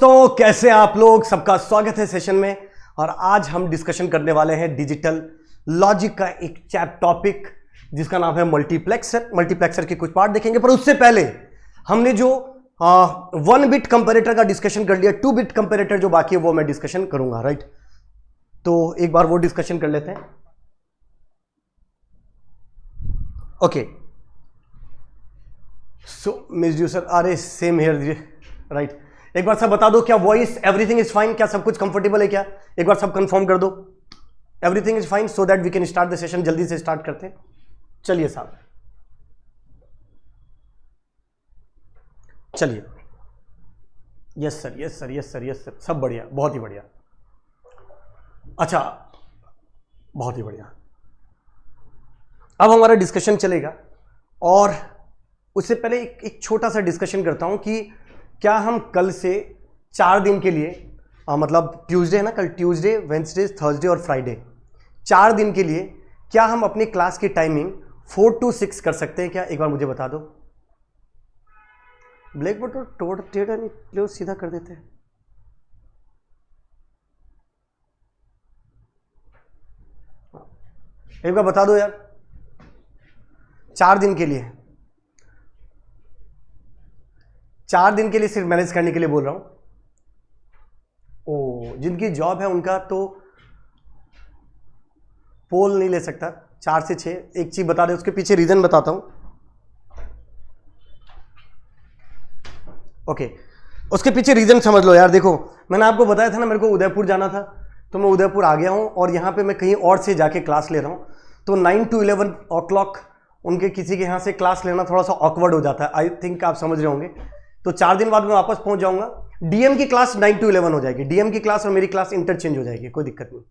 तो कैसे आप लोग, सबका स्वागत है सेशन में। और आज हम डिस्कशन करने वाले हैं डिजिटल लॉजिक का एक चैप टॉपिक जिसका नाम है मल्टीप्लेक्सर। मल्टीप्लेक्सर के कुछ पार्ट देखेंगे, पर उससे पहले हमने जो 1 बिट कंपैरेटर का डिस्कशन कर लिया, 2 बिट कंपैरेटर जो बाकी है वो मैं डिस्कशन करूंगा, राइट। तो एक बार वो डिस्कशन कर लेते हैं। Okay, so miss you sir, अरे सेम हियर, राइट। एक बार सब बता दो, क्या वॉइस एवरीथिंग इज फाइन? क्या सब कुछ कंफर्टेबल है? क्या एक बार सब कंफर्म कर दो everything is fine, so that we can start the session. जल्दी से स्टार्ट करते हैं, चलिए साहब, चलिए। Yes sir, yes sir, yes sir, yes sir, सब बढ़िया, बहुत ही बढ़िया। अच्छा, बहुत ही बढ़िया। अब हमारा डिस्कशन चलेगा, और उससे पहले एक छोटा सा डिस्कशन करता हूं कि क्या हम कल से 4 दिन के लिए, मतलब ट्यूसडे है ना कल, ट्यूसडे, वेंसडे, थर्सडे और फ्राइडे, 4 दिन के लिए क्या हम अपनी क्लास की टाइमिंग 4 to 6 कर सकते हैं? क्या एक बार मुझे बता दो। ब्लैक बोर्ड टेढ़ा नहीं, लो सीधा कर देते हैं। एक बार बता दो यार, 4 दिन के लिए, 4 दिन के लिए सिर्फ मैनेज करने के लिए बोल रहा हूं। ओ, जिनकी जॉब है उनका तो पोल नहीं ले सकता 4 से 6। एक चीज बता दे, उसके पीछे रीजन बताता हूं। ओके, उसके पीछे रीजन समझ लो यार। देखो, मैंने आपको बताया था ना, मेरे को उदयपुर जाना था, तो मैं उदयपुर आ गया हूं, और यहां पे मैं कहीं और से जाके क्लास ले रहा हूं। तो 9 to 11 o'clock उनके किसी के यहां से क्लास लेना थोड़ा सा ऑकवर्ड हो जाता है। आई थिंक आप समझ रहे होंगे। तो 4 दिन बाद मैं वापस पहुंच जाऊंगा। डीएम की क्लास 9 to 11 हो जाएगी। डीएम की क्लास और मेरी क्लास इंटरचेंज हो जाएगी, कोई दिक्कत नहीं।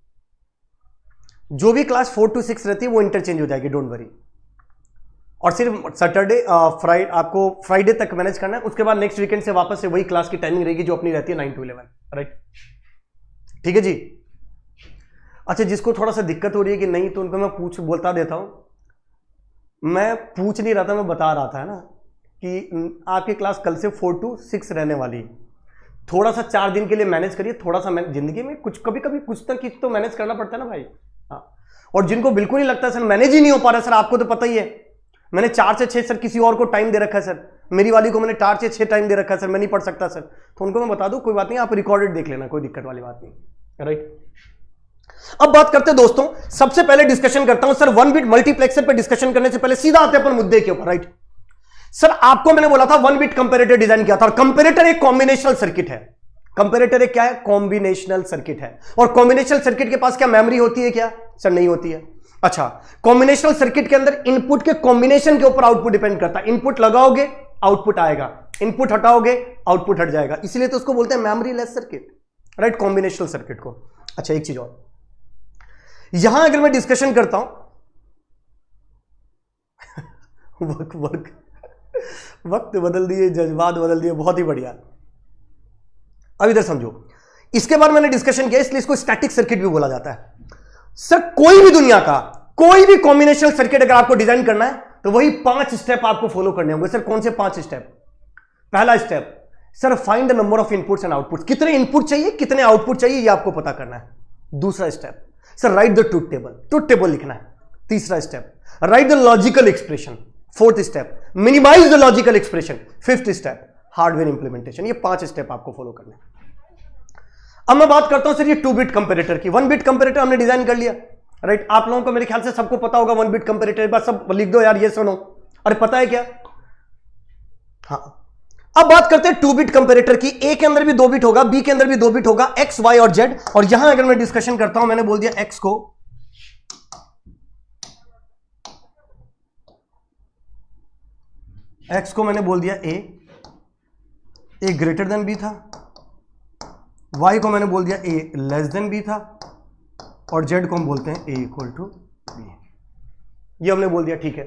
जो भी क्लास 4 to 6 रहती है वो इंटरचेंज हो जाएगी, डोंट वरी। और सिर्फ सैटरडे फ्राइडे, आपको फ्राइडे तक मैनेज करना है। उसके बाद नेक्स्ट वीकेंड से वापस से वही क्लास की टाइमिंग रहेगी जो अपनी रहती है 9 to 11, राइट। ठीक है जी। अच्छा, जिसको थोड़ा सा दिक्कत हो रही है कि नहीं, तो उनको मैं बोलता देता हूं। मैं पूछ नहीं रहा था, मैं बता रहा था ना कि आपकी क्लास कल से 4 to 6 रहने वाली है। थोड़ा सा 4 दिन के लिए मैनेज करिए। थोड़ा सा जिंदगी में कुछ कभी कभी कुछ ना कुछ तो मैनेज करना पड़ता है ना भाई। हाँ, और जिनको बिल्कुल नहीं लगता सर मैनेज ही नहीं हो पा रहा, सर आपको तो पता ही है, मैंने 4 से 6 सर किसी और को टाइम दे रखा है सर, मेरी वाली को मैंने 4 से 6 टाइम दे रखा है सर, मैं नहीं पढ़ सकता सर, तो उनको मैं बता दूं कोई बात नहीं, आप रिकॉर्डेड देख लेना, कोई दिक्कत वाली बात नहीं, राइट। अब बात करते हैं दोस्तों, सबसे पहले डिस्कशन करता हूं सर 1 बिट मल्टीप्लेक्सर पे। डिस्कशन करने से पहले सीधा आते हैं अपन मुद्दे के ऊपर, राइट। सर आपको मैंने बोला था 1 बिट कंपैरेटर डिजाइन किया था, और कंपैरेटर एक कॉम्बिनेशनल सर्किट है। कंपैरेटर एक क्या है? कॉम्बिनेशनल सर्किट है। और कॉम्बिनेशनल सर्किट के पास क्या मेमोरी होती है? क्या सर नहीं होती है। अच्छा, कॉम्बिनेशनल सर्किट के अंदर इनपुट के कॉम्बिनेशन के ऊपर आउटपुट डिपेंड करता है। इनपुट लगाओगे आउटपुट आएगा, इनपुट हटाओगे आउटपुट हट जाएगा, इसलिए तो उसको बोलते हैं memory less circuit, right, combinational circuit को। अच्छा, एक चीज और, यहां अगर मैं डिस्कशन करता हूं वक्त बदल दिए, जज्बात बदल दिए, बहुत ही बढ़िया। अब इधर समझो, इसके बाद मैंने डिस्कशन किया, इसलिए इसको स्टैटिक सर्किट भी बोला जाता है। सर कोई भी दुनिया का कोई भी कॉम्बिनेशनल सर्किट अगर आपको डिजाइन करना है तो वही 5 स्टेप आपको फॉलो करने होंगे। सर कौन से 5 स्टेप? पहला step, sir find the number of inputs and outputs. कितने इनपुट चाहिए, कितने आउटपुट चाहिए, ये आपको पता करना है। दूसरा step, sir write the truth table, truth table लिखना है। तीसरा step, write the logical expression. Fourth step, minimise the logical expression. Fifth step, hardware implementation. ये 5 स्टेप आपको फॉलो करने हैं। अब मैं बात करता हूं सर ये 2 बिट कंपैरेटर की। 1 बिट कंपैरेटर हमने डिजाइन कर लिया, राइट। आप लोगों को मेरे ख्याल से सबको पता होगा 1 बिट कंपैरेटर। एक बार सब लिख दो यार, ये सुनो। अरे पता है क्या? हाँ, अब बात करते हैं 2 बिट कंपैरेटर की। ए के अंदर भी 2 बिट होगा, बी के अंदर भी 2 बिट होगा, एक्स, वाई और जेड। और यहां अगर मैं डिस्कशन करता हूं, मैंने बोल दिया एक्स को मैंने बोल दिया ए ग्रेटर देन बी था, वाई को मैंने बोल दिया ए लेस देन बी था, और जेड को हम बोलते हैं ए इक्वल टू बी। ये हमने बोल दिया, ठीक है,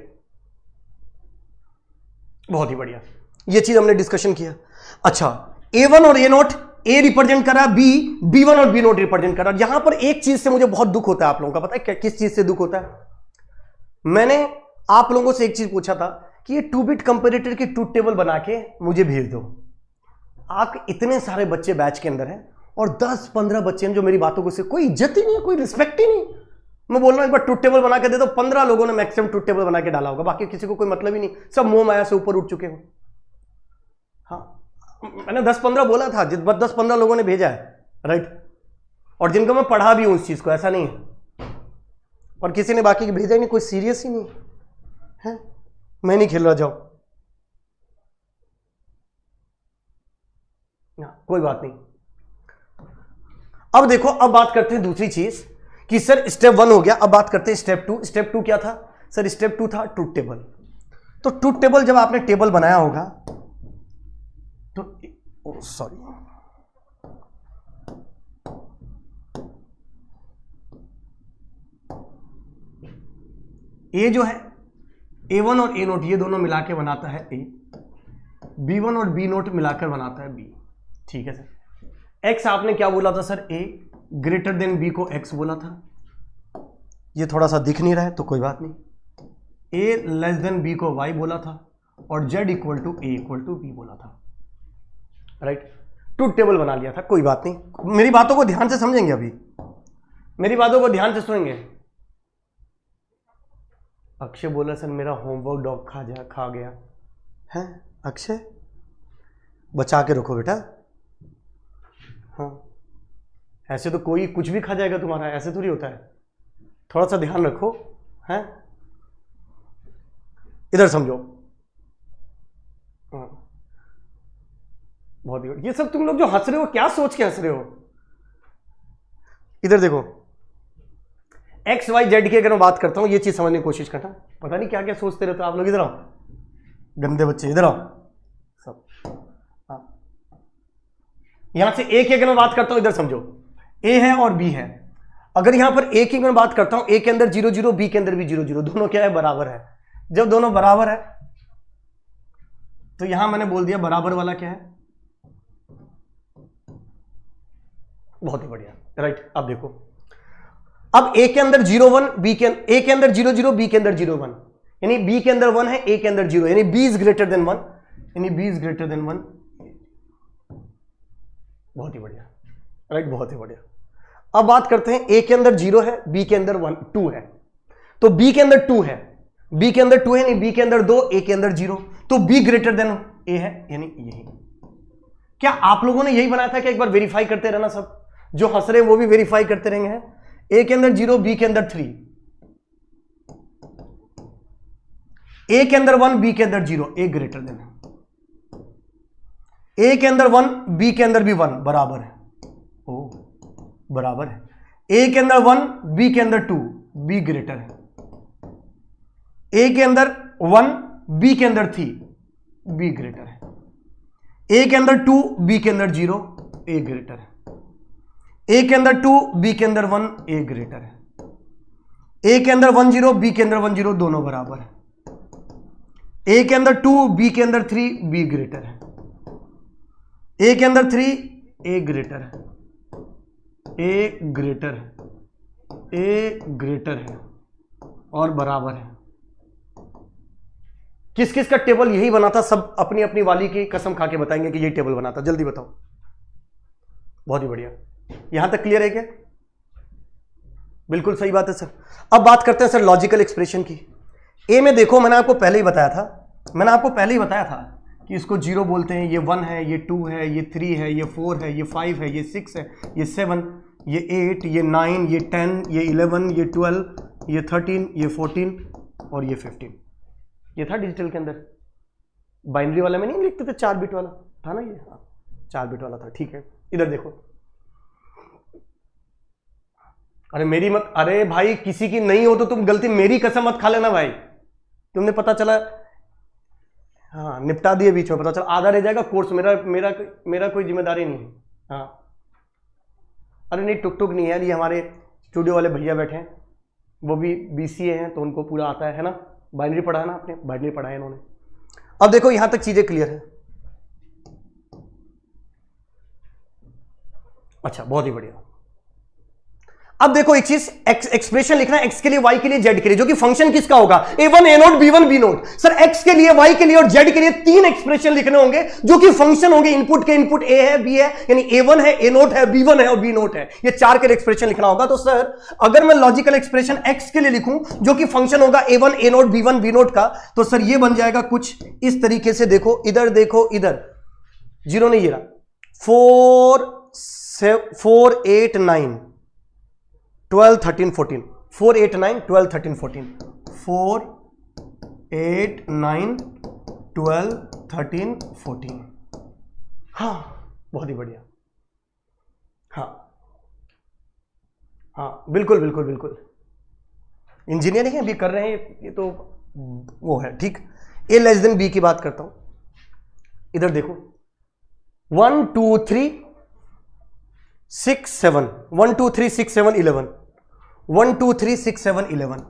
बहुत ही बढ़िया, ये चीज हमने डिस्कशन किया। अच्छा, A1 और A0, ए रिप्रेजेंट करा बी, B1 और B0 रिप्रेजेंट करा। यहां पर एक चीज से मुझे बहुत दुख होता है, आप लोगों का पता है किस चीज से दुख होता है? मैंने आप लोगों से एक चीज पूछा था कि ये 2 बिट कंपैरेटर की ट्रूथ टेबल बना के मुझे भेज दो। आप इतने सारे बच्चे बैच के अंदर हैं और 10-15 बच्चे हैं जो मेरी बातों को से कोई इज्जत ही नहीं है, कोई रिस्पेक्ट ही नहीं। मैं बोल रहा हूं एक बार ट्रुथ टेबल बना के दे दो, 15 लोगों ने मैक्सिमम ट्रुथ टेबल बना के डाला होगा, बाकी किसी को कोई मतलब ही नहीं, सब मोह माया से ऊपर उठ चुके हो। हाँ, मैंने 10-15 बोला था, 10-15 लोगों ने भेजा है, राइट, और जिनको मैं पढ़ा भी हूं उस चीज को, ऐसा नहीं है, और किसी ने बाकी भेजा ही नहीं, कोई सीरियस ही नहीं है। मैं नहीं खेल रहा, जाओ, कोई बात नहीं। अब देखो, अब बात करते हैं दूसरी चीज कि सर स्टेप 1 हो गया, अब बात करते हैं स्टेप 2। स्टेप 2 क्या था सर? स्टेप 2 था ट्रुथ टेबल। तो ट्रुथ टेबल जब आपने टेबल बनाया होगा तो सॉरी, ए जो है A1 और A नोट ये दोनों मिलाकर बनाता है A, B1 और B नोट मिलाकर बनाता है B, ठीक है सर। X आपने क्या बोला था sir? A greater than B को X बोला था, ये थोड़ा सा दिख नहीं रहा है तो कोई बात नहीं। A लेस देन B को Y बोला था और Z equal to A equal to B बोला था, राइट। ट्रुथ टेबल बना लिया था, कोई बात नहीं। मेरी बातों को ध्यान से समझेंगे, अभी मेरी बातों को ध्यान से सुनेंगे। अक्षय बोला सर मेरा होमवर्क डॉग खा गया है। अक्षय बचा के रखो बेटा, हाँ, ऐसे तो कोई कुछ भी खा जाएगा तुम्हारा, ऐसे थोड़ी होता है, थोड़ा सा ध्यान रखो, हैं, इधर समझो। हाँ, बहुत ही, ये सब तुम लोग जो हंस रहे हो, क्या सोच के हंस रहे हो? इधर देखो, एक्स वाई जेड की अगर मैं बात करता हूं, ये चीज समझने की कोशिश करना, पता नहीं क्या क्या सोचते रहते हो आप लोग। इधर आओ गंदे बच्चे, इधर आओ सब। हाँ, यहां से ए की अगर मैं बात करता हूं, इधर समझो, ए है और बी है। अगर यहां पर ए की मैं बात करता हूं, ए के अंदर 0 0, बी के अंदर भी 0 0, दोनों क्या है? बराबर है। जब दोनों बराबर है तो यहां मैंने बोल दिया बराबर वाला क्या है? बहुत ही बढ़िया, राइट। अब देखो, अब ए के अंदर 0 1, बी के ए के अंदर 0 0, बी के अंदर 0 1, यानी बी के अंदर 1 है, ए के अंदर 0, यानी बी इज ग्रेटर देन 1, यानी बी इज ग्रेटर देन 1। बहुत ही बढ़िया, राइट, बहुत ही बढ़िया। अब बात करते हैं, ए के अंदर 0 है, बी के अंदर 1 2 है, तो बी के अंदर 2 है, बी के अंदर 2 है, यानी बी के अंदर 2, ए के अंदर 0, तो बी ग्रेटर देन ए है, यानी यही। क्या आप लोगों ने यही बनाया था कि एक बार वेरीफाई करते रहना, सब जो हंस रहे हैं वो भी वेरीफाई करते रहेंगे, हैं? ए के अंदर 0, बी के अंदर 3, ए के अंदर 1, बी के अंदर 0, ए ग्रेटर देन है। ए के अंदर 1, बी के अंदर भी 1, बराबर है, ओ बराबर है। ए के अंदर 1, बी के अंदर 2, बी ग्रेटर है। ए के अंदर 1, बी के अंदर 3, बी ग्रेटर है। ए के अंदर 2, बी के अंदर 0, ए ग्रेटर है। ए के अंदर 2, बी के अंदर 1, ए ग्रेटर है। ए के अंदर 1 0, बी के अंदर 1 0, दोनों बराबर है। ए के अंदर 2, बी के अंदर 3, बी ग्रेटर है। ए के अंदर 3, ए ग्रेटर है, ए ग्रेटर है, ए ग्रेटर है और बराबर है। किस किस का टेबल यही बना था? सब अपनी अपनी वाली की कसम खा के बताएंगे कि यही टेबल बना था, जल्दी बताओ। बहुत ही बढ़िया, यहां तक क्लियर है क्या? बिल्कुल सही बात है सर। अब बात करते हैं सर लॉजिकल एक्सप्रेशन की। ए में देखो, मैंने आपको पहले ही बताया था कि इसको 0 बोलते हैं, ये 1 है, ये 2 है, ये 3 है, ये 4 है, ये 5 है, ये 6 है, ये 7, ये 8, ये 9, ये 10, ये 11, ये 12, ये 13, ये 14 और ये 15। ये था डिजिटल के अंदर। बाइनरी वाला में नहीं लिखते थे, 4 बिट वाला था ना ये, 4 बिट वाला था, ठीक है। इधर देखो, अरे मेरी मत, अरे भाई किसी की नहीं हो तो तुम गलती मेरी कसम मत खा लेना भाई। तुमने पता चला, हाँ निपटा दिए बीच में, पता चला आधा रह जाएगा कोर्स, मेरा कोई जिम्मेदारी नहीं है। हाँ अरे नहीं, टुक टुक नहीं है यार, ये हमारे स्टूडियो वाले भैया बैठे हैं, वो भी BCA हैं तो उनको पूरा आता है ना। बाइनरी पढ़ा है ना आपने, बाइनरी पढ़ा है इन्होंने। अब देखो यहां तक चीजें क्लियर है। अच्छा बहुत ही बढ़िया। अब देखो एक चीज, एक्सप्रेशन लिखना है x के लिए, y के लिए, z के लिए, जो कि फंक्शन किसका होगा, a1 a0 b1 b0। Sir x के लिए, y के लिए और z के लिए 3 एक्सप्रेशन लिखने होंगे जो कि फंक्शन होंगे। इनपुट के इनपुट a है, b है, यानी a1 है, a0 है, b1 है और b0 है। ये 4 के लिए एक्सप्रेशन लिखना होगा। तो सर अगर मैं लॉजिकल एक्सप्रेशन x के लिए लिखूं जो कि फंक्शन होगा a1 a0 b1 b0 का, तो सर ये बन जाएगा कुछ इस तरीके से। देखो इधर, देखो इधर, जीरो नहीं, ये रहा 4 8 9 12 13 14, 4 8 9 12 13 14, 4 8 9 12 13 14। हाँ बहुत ही बढ़िया, हाँ हाँ बिल्कुल बिल्कुल बिल्कुल, इंजीनियरिंग है, भी कर रहे हैं ये तो वो है ठीक। a लेस देन b की बात करता हूं, इधर देखो 1 2 3 6 7, 1 2 3 6 7 11, 1 2 3 6 7 11,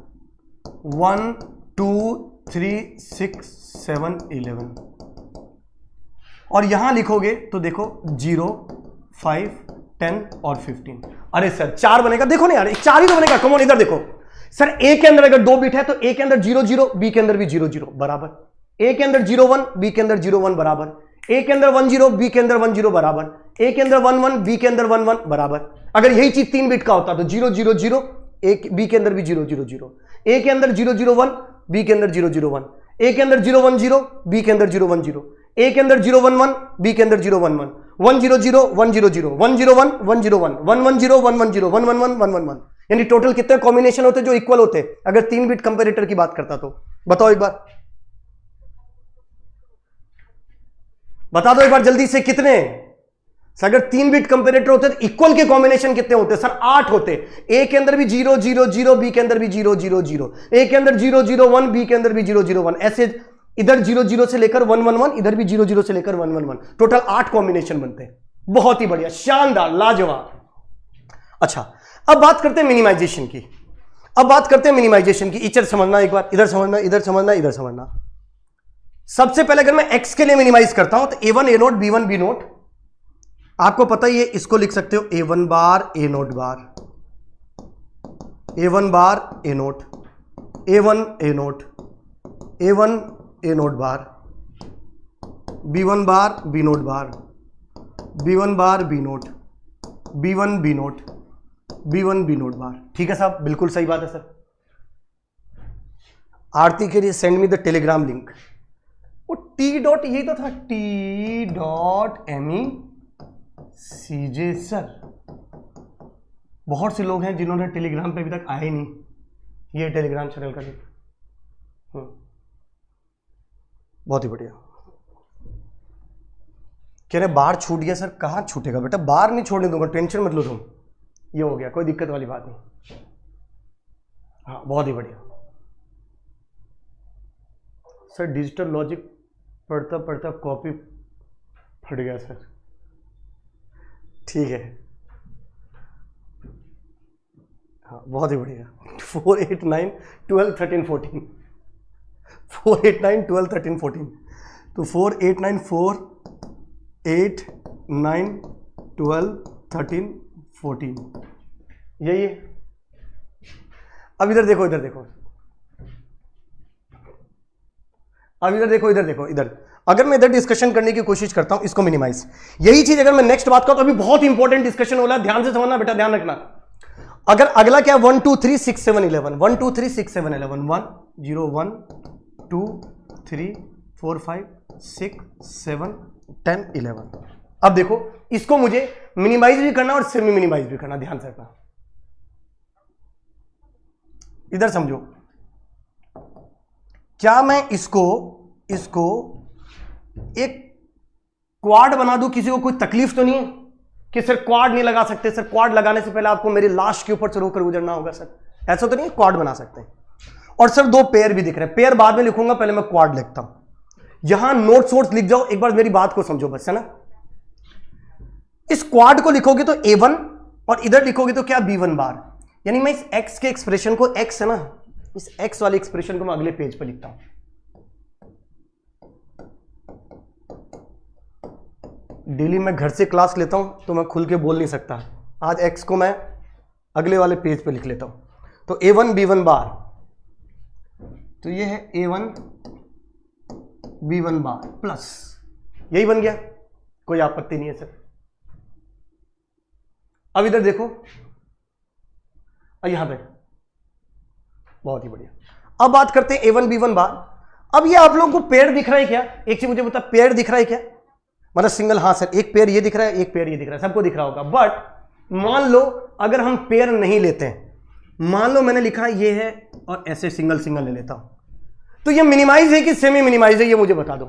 1 2 3 6 7 11। और यहां लिखोगे तो देखो 0 5 10 और 15। अरे सर 4 बनेगा, देखो ना यार 4 ही तो बनेगा। कम ऑन, इधर देखो सर, a के अंदर अगर 2 बिट है तो a के अंदर 0 0, b के अंदर भी 0 0 बराबर, a के अंदर 0 1, b के अंदर 0 1 बराबर, a के अंदर 1 0, b के अंदर 1 0 बराबर, a के अंदर 1 1, b के अंदर 1 1 बराबर। अगर यही चीज 3 बिट का होता तो 0 0 0, b के अंदर भी 0 0 0, a के अंदर 0 0 1, b के अंदर 0 0 1, a के अंदर 0 1 0, b के अंदर 0 1 0, a के अंदर 0 1 1, b के अंदर 0 1 1, 1 0 0 1 0 0, 1 0 1 1 0 1, 1 1 0 1 1 0, 1 1 1 1 1 1। यानी टोटल कितने कॉम्बिनेशन होते जो इक्वल होते अगर 3 बिट कंपैरेटर की बात करता? तो बताओ एक बार, बता दो एक बार जल्दी से, कितने? अगर 3 बिट कंपैरेटर होते तो इक्वल के कॉम्बिनेशन कितने होते? सर 8 होते। ए के अंदर भी 0 0 0, बी के अंदर भी 0 0 0, ए के अंदर 0 0 1, बी के अंदर भी 0 0 1, ऐसे इधर 0 0 से लेकर 1 1 1, इधर भी 0 0 से लेकर 1 1 1, टोटल 8 कॉम्बिनेशन बनते हैं। बहुत ही बढ़िया, शानदार, लाजवाब। अच्छा अब बात करते हैं मिनिमाइजेशन की। अब बात करते हैं मिनिमाइजेशन की। इधर समझना एक बार, इधर समझना, इधर समझना, इधर समझना। सबसे पहले अगर मैं x के लिए मिनिमाइज करता हूं तो a1 a0 b1 b0, आपको पता ही है, इसको लिख सकते हो a1 बार a0 बार, a1 बार a0, a1 a0, a1 a0 बार, b1 बार b0 बार, b1 बार b0, b1 b0, b1 b0 बार। ठीक है साहब, बिल्कुल सही बात है सर। आरती के लिए send me the Telegram link. वो टी डॉट, यही तो था, टी डॉट एमी सीजे सर। बहुत से लोग हैं जिन्होंने टेलीग्राम पे अभी तक आए ही नहीं। ये टेलीग्राम चैनल का लिंक। बहुत ही बढ़िया। कह रहे बार छूट गया सर, कहाँ छूटेगा बेटा, बार नहीं छोड़ने दूंगा, टेंशन मत लो तुम। ये हो गया, कोई दिक्कत वाली बात नहीं। हाँ बहुत ही बढ़िया सर। डिजिटल लॉजिक पढ़ता पढ़ता कॉपी फट गया सर। ठीक है, हाँ बहुत ही बढ़िया। 4 8 9 12 13 14, 4 8 9 12 13 14, तो 4 8 9 4 8 9 12 13 14, यही है। अब इधर देखो, इधर देखो, अब इधर देखो, इधर देखो, इधर अगर मैं इधर डिस्कशन करने की कोशिश करता हूं, इसको मिनिमाइज, यही चीज अगर मैं नेक्स्ट बात करूं तो अभी बहुत इंपॉर्टेंट डिस्कशन हो रहा है, ध्यान से समझना बेटा, ध्यान रखना। अगर अगला क्या, 1 2 3 6 7 11, 1 2 3 6 7 11, 1 0 1 2 3 4 5 6 7 10 11। अब देखो इसको मुझे मिनिमाइज भी करना और सेमी मिनिमाइज भी करना, ध्यान से रखना। इधर समझो, क्या मैं इसको एक क्वाड बना दूं, किसी को कोई तकलीफ तो नहीं है कि सर क्वाड नहीं लगा सकते? सर क्वाड लगाने से पहले आपको मेरी लाश के ऊपर से होकर गुजरना होगा सर, ऐसा तो नहीं है? क्वाड बना सकते हैं। और सर 2 पेयर भी दिख रहे हैं, पेयर बाद में लिखूंगा, पहले मैं क्वाड लिखता हूं। यहां नोट सोर्स लिख जाओ, एक बार मेरी बात को समझो बस, है ना। इस क्वाड को लिखोगे तो a1 और इधर लिखोगे तो क्या, b1 बार। यानी मैं इस x के एक्सप्रेशन को, x है ना, इस x वाले एक्सप्रेशन को मैं अगले पेज पर लिखता हूं। डेली मैं घर से क्लास लेता हूं तो मैं खुल के बोल नहीं सकता। आज x को मैं अगले वाले पेज पे लिख लेता हूं। तो A1 B1 बार, तो ये है A1 B1 बार प्लस, यही बन गया, कोई आपत्ति नहीं है सर। अब इधर देखो, यहां पे बहुत ही बढ़िया। अब बात करते हैं A1 B1 बार। अब ये आप लोगों को पेड़ दिख रहा है क्या? एक चीज मुझे बता, पेड़ दिख रहा है क्या? मतलब सिंगल, हाँ सर, एक पेड़ ये दिख रहा है, एक पेड़ ये दिख रहा है, सबको दिख रहा होगा। बट मान लो अगर हम पेड़ नहीं लेते हैं, मान लो मैंने लिखा ये है और ऐसे सिंगल सिंगल ले लेता हूं, तो ये मिनिमाइज है कि सेमी मिनिमाइज है, ये मुझे बता दो।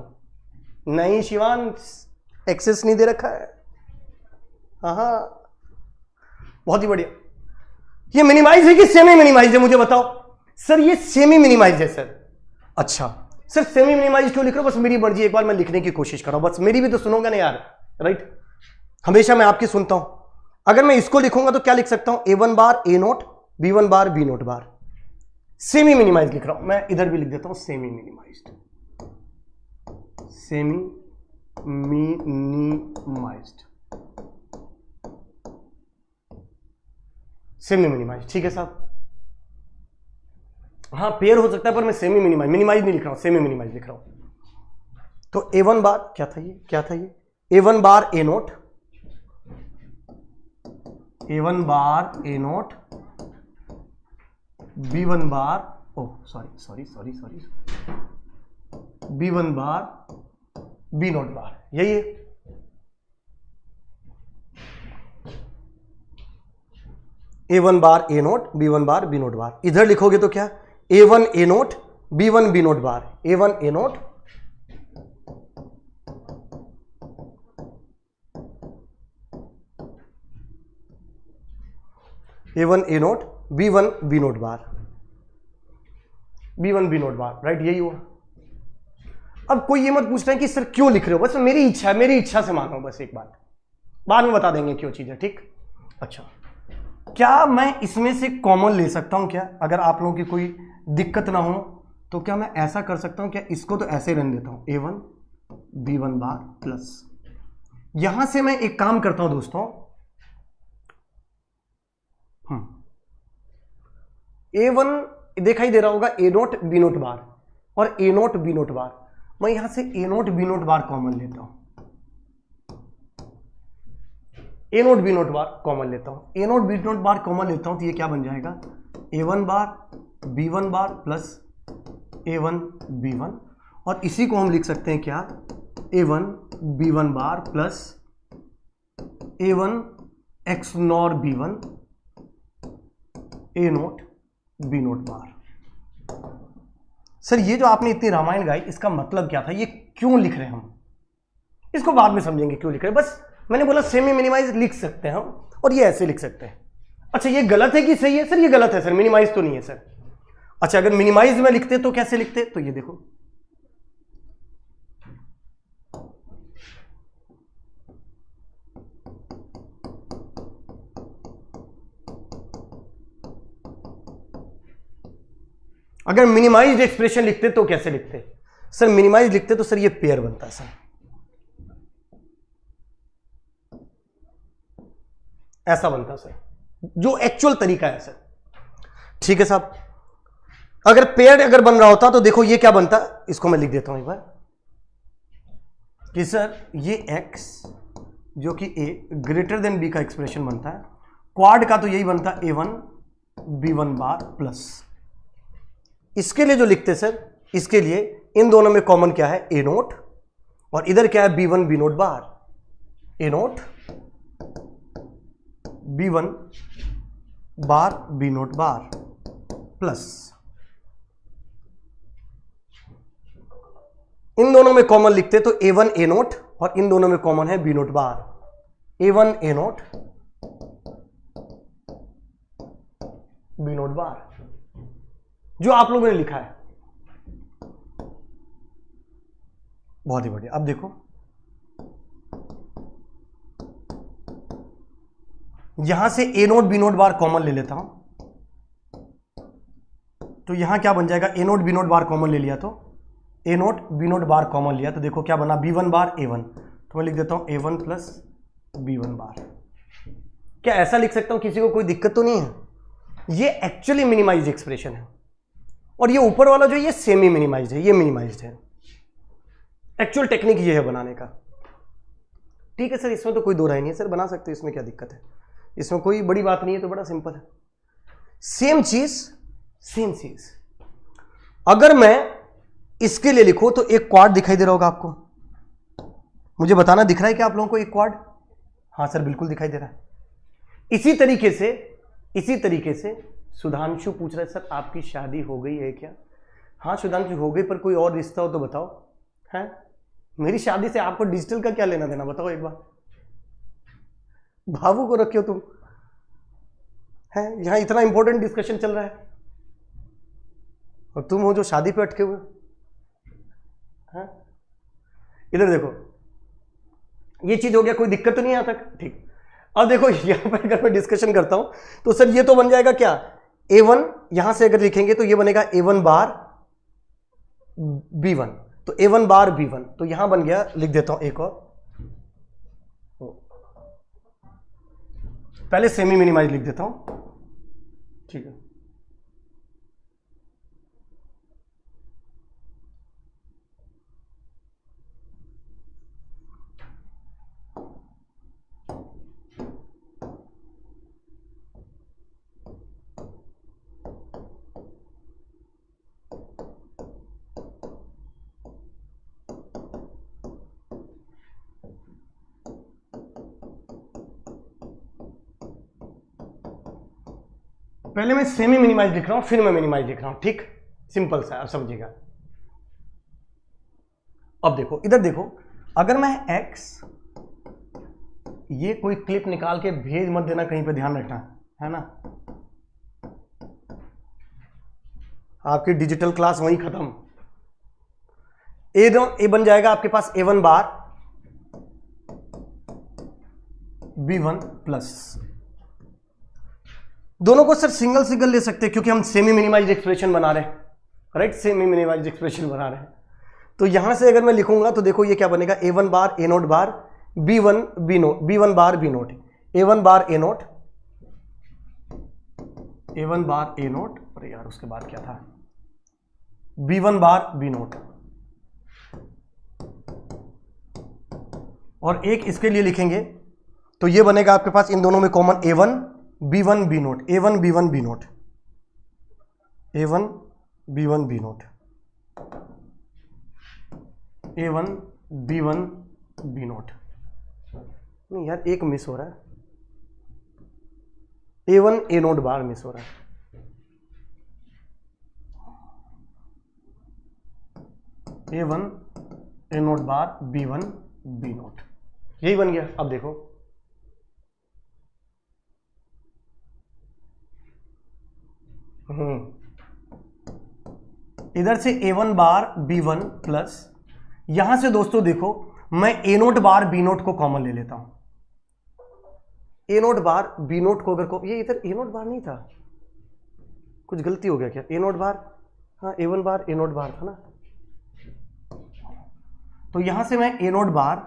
नहीं शिवान, एक्सेस नहीं दे रखा है। हाँ, बहुत ही बढ़िया। ये मिनिमाइज है कि सेमी मिनिमाइज है, मुझे बताओ। सर ये सेमी मिनिमाइज है सर। अच्छा सर, सेमी मिनिमाइज क्यों लिख रहे हो? बस मेरी मर्जी, एक बार मैं लिखने की कोशिश कर रहा हूं, बस मेरी भी तो सुनोगे ना यार, राइट? हमेशा मैं आपकी सुनता हूं। अगर मैं इसको लिखूंगा तो क्या लिख सकता हूं? A1 bar A note, B1 bar B note bar. Semi minimise लिख रहा हूं मैं, इधर भी लिख देता हूं semi minimised, semi minimised, semi minimise. ठीक है साहब, हाँ पेयर हो सकता है, पर मैं सेमी मिनिमाइज, मिनिमाइज नहीं लिख रहा हूं, सेमी मिनिमाइज लिख रहा हूं। तो A1 बार क्या था ये, क्या था ये? A1 bar A naught, A1 bar A note, B1 bar, oh sorry, B1 bar B note bar, यही है। A1 bar A note, B1 bar B note bar. इधर लिखोगे तो क्या? A1 A note, B1 B note bar, A1 A naught, A1 A note, B1 B note bar, B1 B note bar, right? यही हुआ। अब कोई ये मत पूछना है कि सर क्यों लिख रहे हो, बस मेरी इच्छा है, मेरी इच्छा से मानो, बस एक बात, बाद में बता देंगे क्यों चीज है, ठीक? अच्छा, क्या मैं इसमें से कॉमन ले सकता हूं क्या? अगर आप लोगों की कोई दिक्कत ना हो तो क्या मैं ऐसा कर सकता हूं क्या? इसको तो ऐसे रहने देता हूं, A1 B1 बार प्लस, यहां से मैं एक काम करता हूं दोस्तों, A1 दिखाई दे रहा होगा A नोट B नोट बार और A नोट B नोट बार, मैं यहां से A naught B note bar common लेता हूं, A naught B note bar common लेता हूं, A naught B note bar common लेता हूं, तो ये क्या बन जाएगा? A1 बार B1 बार प्लस A1 B1, और इसी को हम लिख सकते हैं क्या? A1 B1 bar plus A1 X nor B1 A naught B note bar. Sir ये जो आपने इतनी रामायण गाई, इसका मतलब क्या था? ये क्यों लिख रहे हैं हम? इसको बाद में समझेंगे क्यों लिख रहे हैं। बस मैंने बोला सेमी मिनिमाइज लिख सकते हैं हम, और ये ऐसे लिख सकते हैं। अच्छा ये गलत है कि सही है? सर ये गलत है सर, मिनिमाइज तो नहीं है सर। अच्छा अगर मिनिमाइज में लिखते तो कैसे लिखते? तो ये देखो, अगर मिनिमाइज्ड एक्सप्रेशन लिखते तो कैसे लिखते? सर मिनिमाइज लिखते तो सर ये पेयर बनता है सर, ऐसा बनता सर, जो एक्चुअल तरीका है सर। ठीक है साहब, अगर पेयर अगर बन रहा होता तो देखो ये क्या बनता, इसको मैं लिख देता हूं एक बार कि सर ये x जो कि a ग्रेटर देन b का एक्सप्रेशन बनता है, क्वाड का तो यही बनता A1 B1 बार प्लस, इसके लिए जो लिखते सर, इसके लिए इन दोनों में कॉमन क्या है? A नोट, और इधर क्या है? B1 B note bar, A note B1 bar B note bar plus, इन दोनों में कॉमन लिखते तो A1 A नोट, और इन दोनों में कॉमन है B note bar, A1 A naught B note bar, जो आप लोगों ने लिखा है। बहुत ही बढ़िया। अब देखो यहां से A naught B note bar common ले लेता हूं, तो यहां क्या बन जाएगा? A naught B note bar common ले लिया, तो A naught B note bar common लिया, तो देखो क्या बना? B1 बार A1, तो मैं लिख देता हूं A1 प्लस B1 बार। क्या ऐसा लिख सकता हूं? किसी को कोई दिक्कत तो नहीं है? ये एक्चुअली मिनिमाइज्ड एक्सप्रेशन है, और ये ऊपर वाला जो ये सेमी मिनिमाइज्ड है, ये मिनिमाइज्ड है। एक्चुअल टेक्निक ये है बनाने का। ठीक है सर, इसमें तो कोई दो राय नहीं है सर, बना सकते हो, इसमें क्या दिक्कत है? इसमें कोई बड़ी बात नहीं है, तो बड़ा सिंपल है। सेम चीज अगर मैं इसके लिए लिखूं तो एक क्वाड दिखाई दे रहा होगा आपको, मुझे बताना दिख रहा है क्या आप लोगों को एक क्वाड? हाँ सर बिल्कुल दिखाई दे रहा है। इसी तरीके से सुधांशु पूछ रहा है सर आपकी शादी हो गई है क्या? हाँ सुधांशु हो गई, पर कोई और रिश्ता हो तो बताओ। है मेरी शादी से आपको डिजिटल का क्या लेना देना, बताओ एक बार। भावुक को रखे हो तुम, है यहां इतना इंपॉर्टेंट डिस्कशन चल रहा है, और तुम हो जो शादी पे अटके हुए। हैं इधर देखो, ये चीज हो गया, कोई दिक्कत तो नहीं आता? ठीक। अब देखो यहां पर अगर मैं डिस्कशन करता हूं तो सर ये तो बन जाएगा क्या, A1, यहां से अगर लिखेंगे तो ये बनेगा A1 बार B1, तो A1 बार B1, तो यहां बन गया, लिख देता हूं एक और, पहले सेमी मिनिमाइज लिख देता हूं। ठीक है, पहले मैं सेमी मिनिमाइज लिख रहा हूं, फिर मैं मिनिमाइज लिख रहा हूं। ठीक, सिंपल सा, आप समझिएगा। अब देखो इधर देखो, अगर मैं x, ये कोई क्लिप निकाल के भेज मत देना कहीं पे, ध्यान रखना है ना, आपकी डिजिटल क्लास वहीं खत्म। ए बन जाएगा आपके पास A1 बार B1 प्लस, दोनों को सर सिंगल ले सकते हैं क्योंकि हम सेमी मिनिमाइज्ड एक्सप्रेशन बना रहे हैं, राइट, सेमी मिनिमाइज्ड एक्सप्रेशन बना रहे हैं। तो यहां से अगर मैं लिखूंगा तो देखो ये क्या बनेगा, A1 bar A note bar B1 B note, B1 bar B note, A1 bar A naught, A1 bar A note, अरे यार उसके बाद क्या था, B1 बार B नोट, और एक इसके लिए लिखेंगे तो ये बनेगा आपके पास इन दोनों में common A1 B1 B note, A1 B1 B note, A1 B1 B note, A1 B1 B note. नहीं यार एक मिस हो रहा है, A1 A note bar miss हो रहा है। A1 A note bar B1 B note, यही बन गया। अब देखो इधर से A1 बार B1 प्लस, यहां से दोस्तों देखो मैं A note bar B note को कॉमन ले लेता हूं। A note bar B note को अगर ये इधर A नोट बार नहीं था, कुछ गलती हो गया क्या? A नोट बार, हाँ A1 बार A नोट बार था ना, तो यहां से मैं A note bar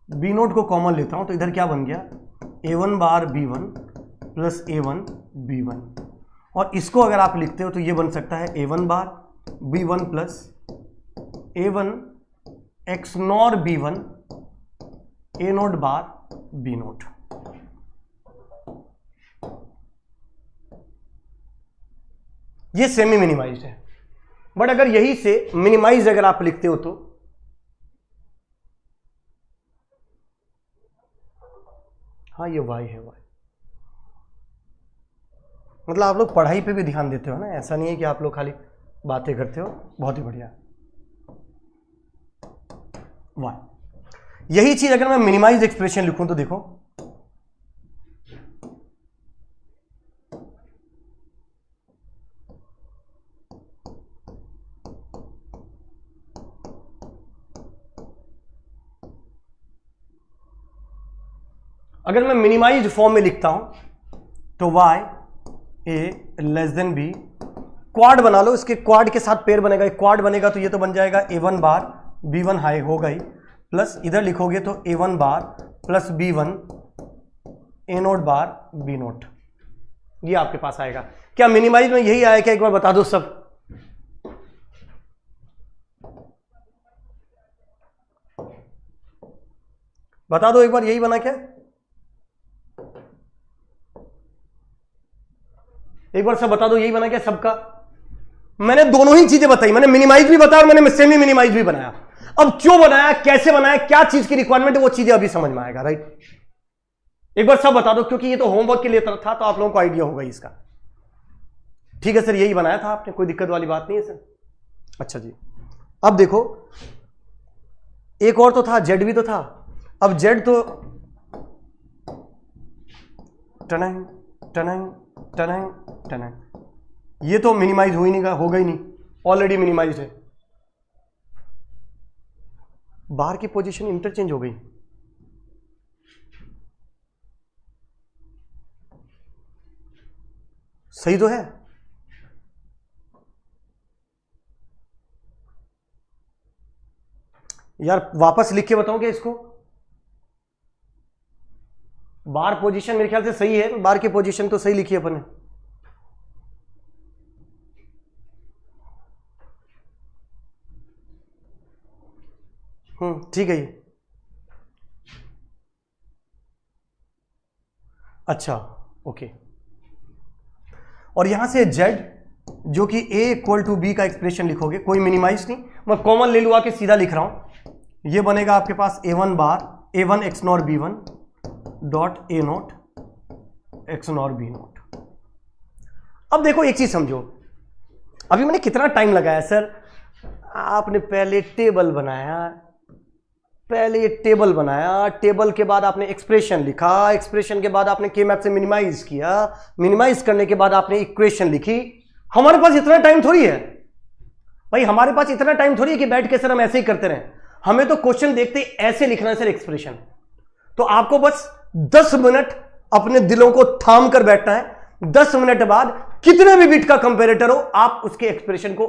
B note को कॉमन लेता हूं, तो इधर क्या बन गया, A1 बार B1 प्लस A1 B1, और इसको अगर आप लिखते हो तो ये बन सकता है A1 bar B1 plus A1 X nor B1 A note bar B note. ये सेमी मिनिमाइज्ड है, बट अगर यही से मिनिमाइज अगर आप लिखते हो तो हाँ ये y है, y मतलब आप लोग पढ़ाई पे भी ध्यान देते हो ना, ऐसा नहीं है कि आप लोग खाली बातें करते हो। बहुत ही बढ़िया, वाह। यही चीज अगर मैं मिनिमाइज एक्सप्रेशन लिखूं तो देखो, अगर मैं मिनिमाइज फॉर्म में लिखता हूं तो y a less than b, quad बना लो, इसके क्वाड के साथ पेयर बनेगा, एक क्वाड बनेगा तो ये तो बन जाएगा A1 बार B1 हाई होगा ही, प्लस इधर लिखोगे तो A1 बार प्लस B1 ए नोट बार बी नोट, ये आपके पास आएगा। क्या मिनिमाइज में यही आया क्या? एक बार बता दो सब। बता दो एक बार, यही बना क्या? एक बार सब बता दो, यही बना क्या सबका? मैंने दोनों ही चीजें बताई, मैंने मिनिमाइज भी बताया और मैंने सेमी मिनिमाइज भी बनाया। अब क्यों बनाया, कैसे बनाया, क्या चीज की रिक्वायरमेंट है, वो चीजें अभी समझ में आएगा, राइट? एक बार सब बता दो, क्योंकि ये तो होमवर्क के लिए था, तो आप लोगों को आइडिया होगा इसका। ठीक है सर, यही बनाया था आपने, कोई दिक्कत वाली बात नहीं है सर। अच्छा जी, अब देखो एक और तो था, जेड भी तो था। अब जेड तो टनंग टनंग टनंग टनंग, ये तो मिनिमाइज हो ही नहीं, होगा ही नहीं, ऑलरेडी मिनिमाइज है। बार की पोजीशन इंटरचेंज हो गई। सही तो है? यार वापस लिख के बताऊं क्या इसको? बार पोजीशन मेरे ख्याल से सही है, बार की पोजीशन तो सही लिखी है अपन ने। ठीक है ये। अच्छा ओके, और यहां से z जो कि a इक्वल टू बी का एक्सप्रेशन लिखोगे, कोई मिनिमाइज नहीं, मैं कॉमन ले लूँ, आके सीधा लिख रहा हूं। ये बनेगा आपके पास a1 bar a1 x not b1 dot a not x not b not. अब देखो एक चीज समझो, अभी मैंने कितना टाइम लगाया सर? आपने पहले टेबल बनाया, टेबल के बाद आपने एक्सप्रेशन लिखा, एक्सप्रेशन के बाद आपने के मैप से मिनिमाइज किया, मिनिमाइज करने के बाद आपने इक्वेशन लिखी। हमारे पास इतना टाइम थोड़ी है भाई, हमारे पास इतना टाइम थोड़ी है कि बैठ के सर हम ऐसे ही करते रहें। हमें तो क्वेश्चन देखते ही ऐसे लिखना है सर एक्सप्रेशन। तो आपको बस 10 मिनट अपने दिलों को थाम कर बैठना है। 10 मिनट बाद कितने भी बिट का कंपैरेटर हो, आप उसके एक्सप्रेशन को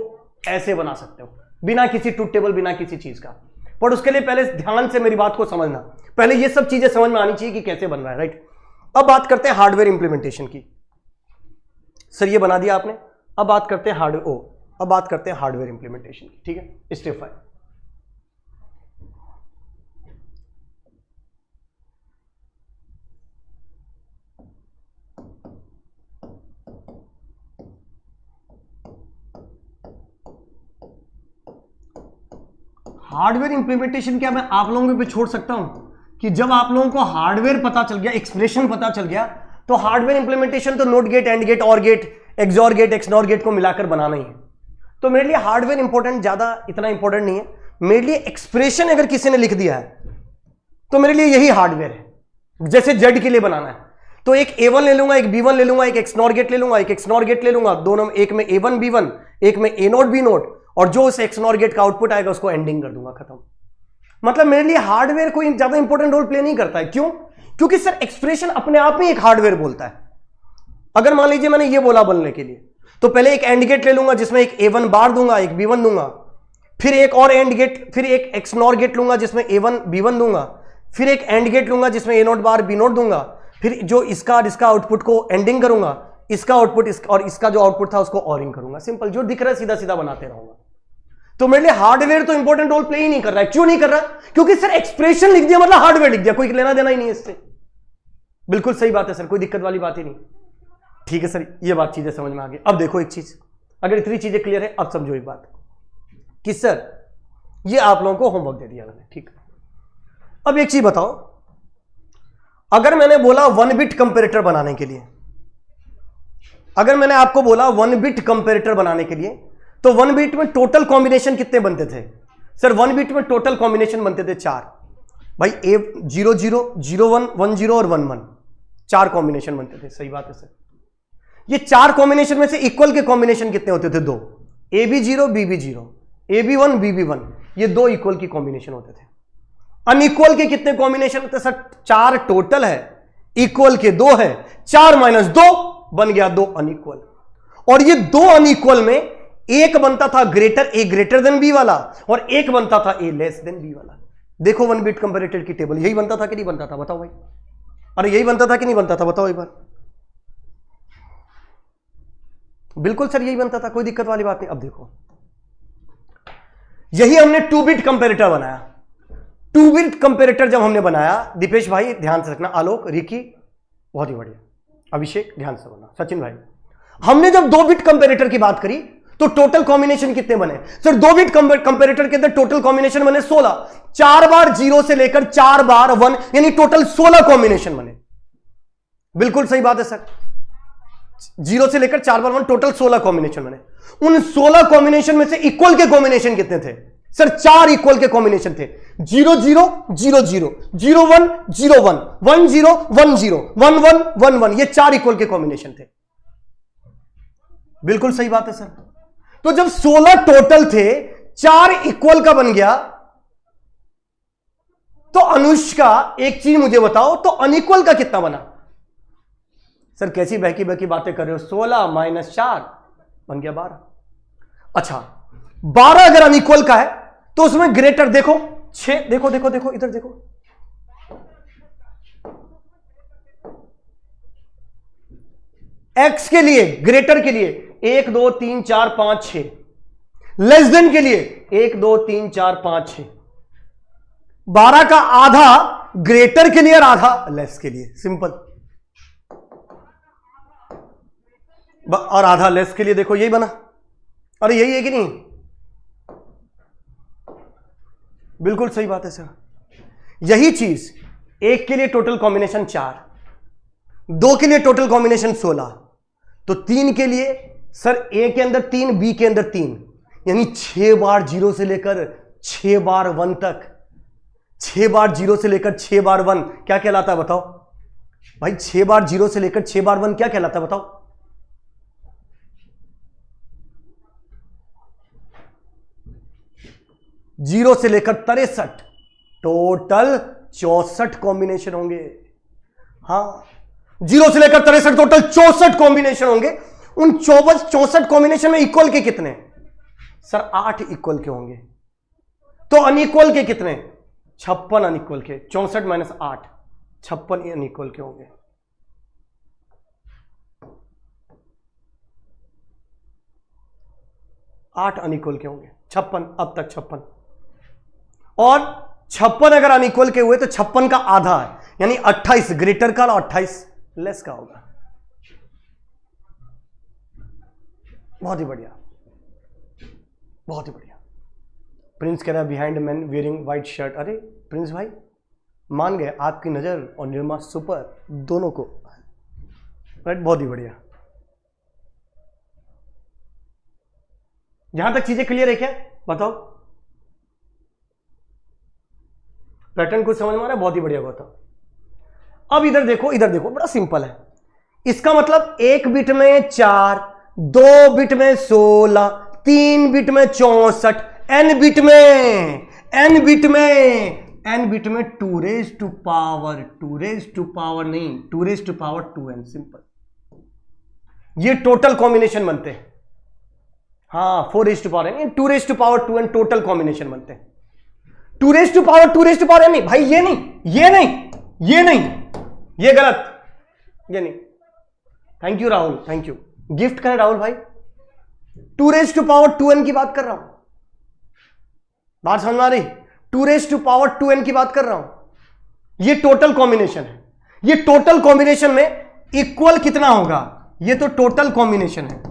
ऐसे बना सकते हो, बिना किसी ट्रूथ टेबल, बिना किसी चीज का। पर उसके लिए पहले ध्यान से मेरी बात को समझना, पहले ये सब चीजें समझ में आनी चाहिए कि कैसे बन रहा है, राइट? अब बात करते हैं हार्डवेयर इंप्लीमेंटेशन की। सर ये बना दिया आपने, अब बात करते हैं हार्डवेयर इंप्लीमेंटेशन की। ठीक है, स्टेप 5। हार्डवेयर इंप्लीमेंटेशन क्या मैं आप लोगों पे छोड़ सकता हूं कि जब आप लोगों को हार्डवेयर पता चल गया, एक्सप्रेशन पता चल गया, तो हार्डवेयर इंप्लीमेंटेशन तो not gate, and gate, or gate, XOR gate, XNOR gate को मिलाकर बनाना ही है। तो मेरे लिए हार्डवेयर इंपॉर्टेंट, ज्यादा इतना इंपॉर्टेंट नहीं है मेरे लिए। एक्सप्रेशन अगर किसी ने लिख दिया है तो मेरे लिए यही हार्डवेयर है। जैसे जेड के लिए बनाना है तो एक A1 ले लूंगा, एक B1 ले लूंगा, एक एक्सनॉर गेट ले लूंगा, एक एक्सनॉर गेट ले लूंगा, दोनों एक में A1 B1, एक में A नोट B नोट, और जो उस एक्सनॉर गेट का आउटपुट आएगा उसको एंडिंग कर दूंगा, खत्म। मतलब मेरे लिए हार्डवेयर कोई ज्यादा इंपॉर्टेंट रोल प्ले नहीं करता है। क्यों? क्योंकि सर एक्सप्रेशन अपने आप में एक हार्डवेयर बोलता है। अगर मान लीजिए मैंने ये बोला बोलने के लिए, तो पहले एक एंड गेट ले लूंगा जिसमें एक A1 बार दूंगा, एक B1 दूंगा, फिर एक और एंड गेट, फिर एक एक्सनॉर गेट लूंगा जिसमें A1 B1 दूंगा, फिर एक एंड गेट लूंगा जिसमें A note bar B note दूंगा, फिर जो इसका आउटपुट को एंडिंग करूंगा, इसका आउटपुट और इसका जो आउटपुट था उसको ऑरिंग करूंगा। सिंपल, जो दिख रहा है सीधा सीधा बनाते रहूंगा। तो मेरे लिए हार्डवेयर तो इंपॉर्टेंट रोल प्ले ही नहीं कर रहा है। क्यों नहीं कर रहा? क्योंकि सर एक्सप्रेशन लिख दिया मतलब हार्डवेयर लिख दिया, कोई लेना देना ही नहीं है इससे। बिल्कुल सही बात है सर, कोई दिक्कत वाली बात ही नहीं। ठीक है सर, ये बात चीजें समझ में आ गई। अब देखो एक चीज, अगर इतनी चीजें क्लियर है, अब समझो एक बात कि सर ये आप लोगों को होमवर्क दे दिया मैंने, ठीक। अब एक चीज बताओ, अगर मैंने बोला 1 बिट कंपैरेटर बनाने के लिए, अगर मैंने आपको बोला 1 बिट कंपैरेटर बनाने के लिए, तो 1 बिट में टोटल कॉम्बिनेशन कितने बनते थे? सर 1 बिट में टोटल कॉम्बिनेशन बनते थे 4 भाई। 0 0 0 1 1 0 और 1 1, 4 कॉम्बिनेशन बनते थे। सही बात है सर। ये 4 कॉम्बिनेशन में से इक्वल के कॉम्बिनेशन कितने होते थे? 2। AB0 BB0, AB1 BB1, ये 2 इक्वल की कॉम्बिनेशन होते थे। अनइक्वल के कितने कॉम्बिनेशन होते सर? 4 टोटल है, इक्वल के 2 है, 4 - 2 बन गया 2 अनइक्वल। और ये 2 अनइक्वल में एक बनता था A ग्रेटर देन B वाला, और एक बनता था A लेस देन B वाला। देखो 1 बिट कंपैरेटर की टेबल, यही बनता था कि नहीं बनता था? बताओ भाई। अरे यही बनता था कि नहीं बनता था, बताओ एक बार। बिल्कुल सर यही बनता था, कोई दिक्कत वाली बात नहीं। अब देखो यही हमने 2 बिट कंपेरेटर बनाया। 2 बिट कंपेरेटर जब हमने बनाया, दीपेश भाई ध्यान से रखना, आलोक, रिकी बहुत ही बढ़िया, अभिषेक ध्यान से बोलना, सचिन भाई, हमने जब 2 बिट कंपेरेटर की बात करी तो टोटल कॉम्बिनेशन कितने बने सर? 2 बिट कंपेरेटर के अंदर टोटल कॉम्बिनेशन बने 16। 4 बार 0 से लेकर 4 बार 1, यानी टोटल 16 कॉम्बिनेशन बने। बिल्कुल सही बात है सर, 0 से लेकर 4 बार 1, टोटल 16 कॉम्बिनेशन बने। उन 16 कॉम्बिनेशन में से इक्वल के कॉम्बिनेशन कितने थे सर? 4 इक्वल के कॉम्बिनेशन थे। 0 0 0 0 0 1 0 1 1 0 1 0 1 1 1 1, ये 4 इक्वल के कॉम्बिनेशन थे। बिल्कुल सही बात है सर। तो जब 16 टोटल थे, 4 इक्वल का बन गया, तो अनुष्का एक चीज मुझे बताओ, तो अनइक्वल का कितना बना? सर कैसी बहकी बहकी बातें कर रहे हो, 16 माइनस 4 बन गया 12। अच्छा 12 अगर अनइक्वल का है तो उसमें ग्रेटर देखो 6, देखो देखो देखो इधर देखो, एक्स के लिए, ग्रेटर के लिए 1 2 3 4 5 6, लेस देन के लिए 1 2 3 4 5 6। 12 का आधा ग्रेटर के लिए और आधा लेस के लिए, सिंपल। और आधा लेस के लिए, देखो यही बना। अरे यही है कि नहीं? बिल्कुल सही बात है सर। यही चीज 1 के लिए टोटल कॉम्बिनेशन 4, 2 के लिए टोटल कॉम्बिनेशन 16, तो 3 के लिए सर A के अंदर 3, B के अंदर 3, यानी 6 बार 0 से लेकर 6 बार 1 तक। 6 बार 0 से लेकर 6 बार 1 क्या कहलाता है बताओ भाई? 6 बार 0 से लेकर 6 बार 1 क्या कहलाता है बताओ? 0 से लेकर 63, टोटल 64 कॉम्बिनेशन होंगे। हाँ 0 से लेकर 63, टोटल 64 कॉम्बिनेशन होंगे। उन 64 कॉम्बिनेशन में इक्वल के कितने सर? 8 इक्वल के होंगे। तो अनइक्वल के कितने? 56 अनइक्वल के। 64 माइनस 8, 56 अनइक्वल के होंगे। आठ अनइक्वल के होंगे, 56 अब तक 56। और 56 अगर अनइक्वल के हुए तो 56 का आधा है, यानी 28 ग्रेटर का और 28 लेस का होगा। बहुत ही बढ़िया, बहुत ही बढ़िया। प्रिंस कह रहा है behind man wearing white shirt. अरे प्रिंस भाई मान गए, आपकी नजर और निर्मा सुपर दोनों को, राइट? बहुत ही बढ़िया। यहां तक चीजें क्लियर है क्या? बताओ, पैटर्न कुछ समझ में आ रहा है? बहुत ही बढ़िया, बताओ। अब इधर देखो, इधर देखो, बड़ा सिंपल है। इसका मतलब 1 बिट में 4, 2 बिट में 16, 3 बिट में 64, n बिट में, n बिट में, n बिट में 2 raise to power, 2 raise to power नहीं, 2 raise to power 2n, simple. ये टोटल कॉम्बिनेशन बनते हैं। हाँ 4 raise to power n, 2 raise to power 2n total combination बनते हैं। 2 raise to power 2 raise to power n नहीं भाई, ये नहीं, ये नहीं, ये नहीं, ये गलत, ये नहीं। Thank you Rahul, thank you, gift करें राहुल भाई। 2 रेज टू पावर 2n की बात कर रहा हूं, बात समझ में आ रही? 2 रेज टू पावर 2n की बात कर रहा हूं। ये टोटल कॉम्बिनेशन है। ये टोटल कॉम्बिनेशन में इक्वल कितना होगा? ये तो टोटल कॉम्बिनेशन है,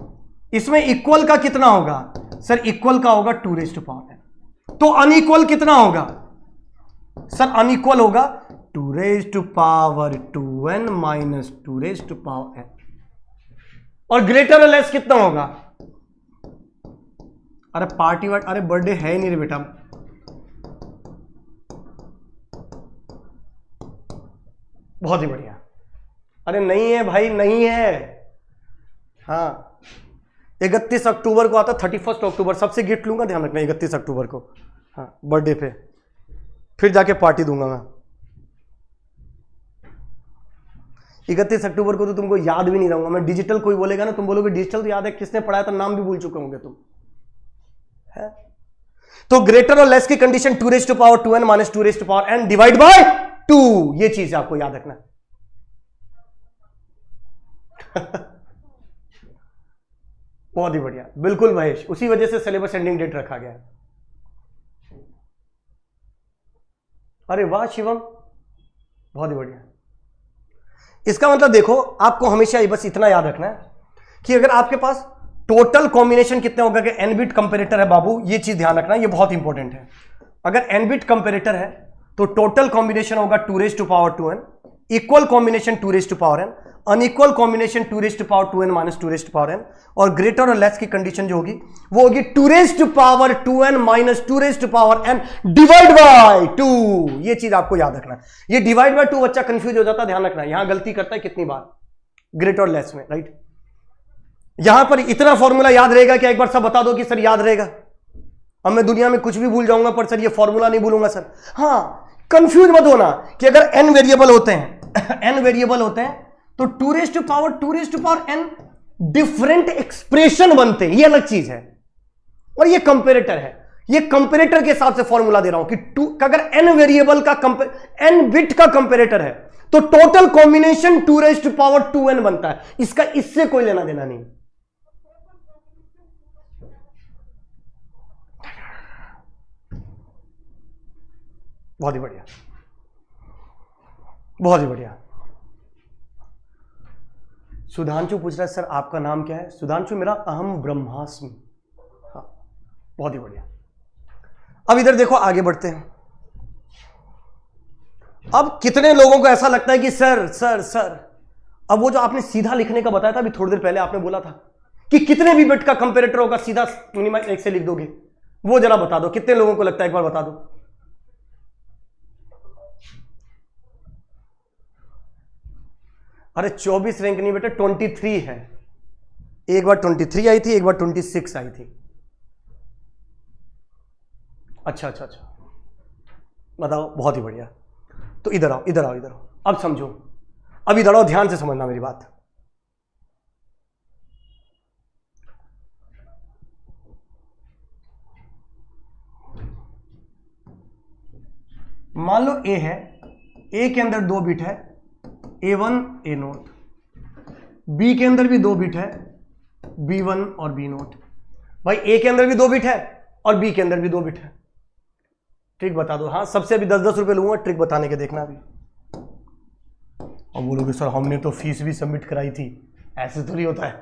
इसमें इक्वल का कितना होगा सर? इक्वल का होगा 2 रेज टू पावर n। तो अनइक्वल कितना होगा सर? अनइक्वल होगा 2 raise to power 2n minus 2 raise to power n। और ग्रेटर और लेस कितना होगा? अरे पार्टी वाट, अरे बर्थडे है ही नहीं रे बेटा। बहुत ही बढ़िया। अरे नहीं है भाई, नहीं है। हाँ 31 अक्टूबर को आता, 31 अक्टूबर सबसे गिफ्ट लूंगा, ध्यान रखना 31 अक्टूबर को, हाँ बर्थडे पे, फिर जाके पार्टी दूंगा मैं। 31 अक्टूबर को तो तुमको याद भी नहीं रहूंगा मैं। डिजिटल कोई बोलेगा ना, तुम बोलोगे डिजिटल तो याद है, किसने पढ़ाया था, नाम भी भूल चुके होंगे तुम, है? तो ग्रेटर और लेस की condition 2 raise to power 2n minus 2 raise to power n divide by 2, ये चीज आपको याद रखना। बहुत ही बढ़िया, बिल्कुल महेश, उसी वजह से सिलेबस एंडिंग डेट रखा गया। अरे वाह शिवम, बहुत ही बढ़िया। इसका मतलब देखो, आपको हमेशा बस इतना याद रखना है कि अगर आपके पास टोटल कॉम्बिनेशन कितने होगा, कि एन बिट कंपेरेटर है बाबू, ये चीज ध्यान रखना, ये बहुत इंपॉर्टेंट है। अगर एन बिट कंपेरेटर है तो टोटल कॉम्बिनेशन होगा 2⁻²n, equal combination 2⁻n, unequal combination 2⁻2n minus 2⁻n, और ग्रेटर और लेस की कंडीशन जो होगी वो होगी 2⁻2n minus 2⁻n divide by 2। ये चीज आपको याद रखना है। ये डिवाइड बाय 2 बच्चा कंफ्यूज हो जाता है, ध्यान रखना, यहां गलती करता है कितनी बार, ग्रेटर और लेस में, राइट। यहां पर इतना फॉर्मूला याद रहेगा कि एक बार सब बता दो कि सर याद रहेगा। अब मैं दुनिया में कुछ भी भूल जाऊंगा पर सर ये फॉर्मूला नहीं भूलूंगा सर। हां, कंफ्यूज मत होना कि अगर n वेरिएबल होते हैं n वेरिएबल होते हैं तो 2⁻n डिफरेंट एक्सप्रेशन बनते हैं, ये अलग चीज है। और ये कंपेरेटर है, ये कंपेरेटर के हिसाब से फॉर्मूला दे रहा हूं कि अगर n वेरिएबल का n बिट का कंपेरेटर है तो टोटल कॉम्बिनेशन 2⁻2n बनता है। इसका इससे कोई लेना देना नहीं। बहुत ही बढ़िया, बहुत ही बढ़िया। सुधांशु पूछ रहा है सर आपका नाम क्या है? सुधांशु मेरा अहम ब्रह्मास्मि। हाँ, बहुत ही बढ़िया। अब इधर देखो, आगे बढ़ते हैं। अब कितने लोगों को ऐसा लगता है कि सर सर सर, अब वो जो आपने सीधा लिखने का बताया था अभी थोड़ी देर पहले, आपने बोला था कि कितने भी बिट का कंपेरेटर होगा सीधा मिनिमाइज 1 से लिख दोगे, वो जरा बता दो, कितने लोगों को लगता है, एक बार बता दो। अरे 24 रैंक नहीं बेटा, 23 है। एक बार 23 आई थी, एक बार 26 आई थी। अच्छा अच्छा अच्छा, बताओ, बहुत ही बढ़िया। तो इधर आओ, इधर आओ, इधर आओ, अब समझो, अब इधर आओ, ध्यान से समझना मेरी बात। मान लो ए है, ए के अंदर 2 बिट है, A1 A0, B के अंदर भी 2 बिट है, B1 और B0। भाई ए के अंदर भी 2 बिट है और B के अंदर भी 2 बिट है। ट्रिक बता दो। हाँ, सबसे अभी 10-10 रुपए लूंगा ट्रिक बताने के, देखना अभी। और बोलोगे सर हमने तो फीस भी सबमिट कराई थी, ऐसे थोड़ी होता है?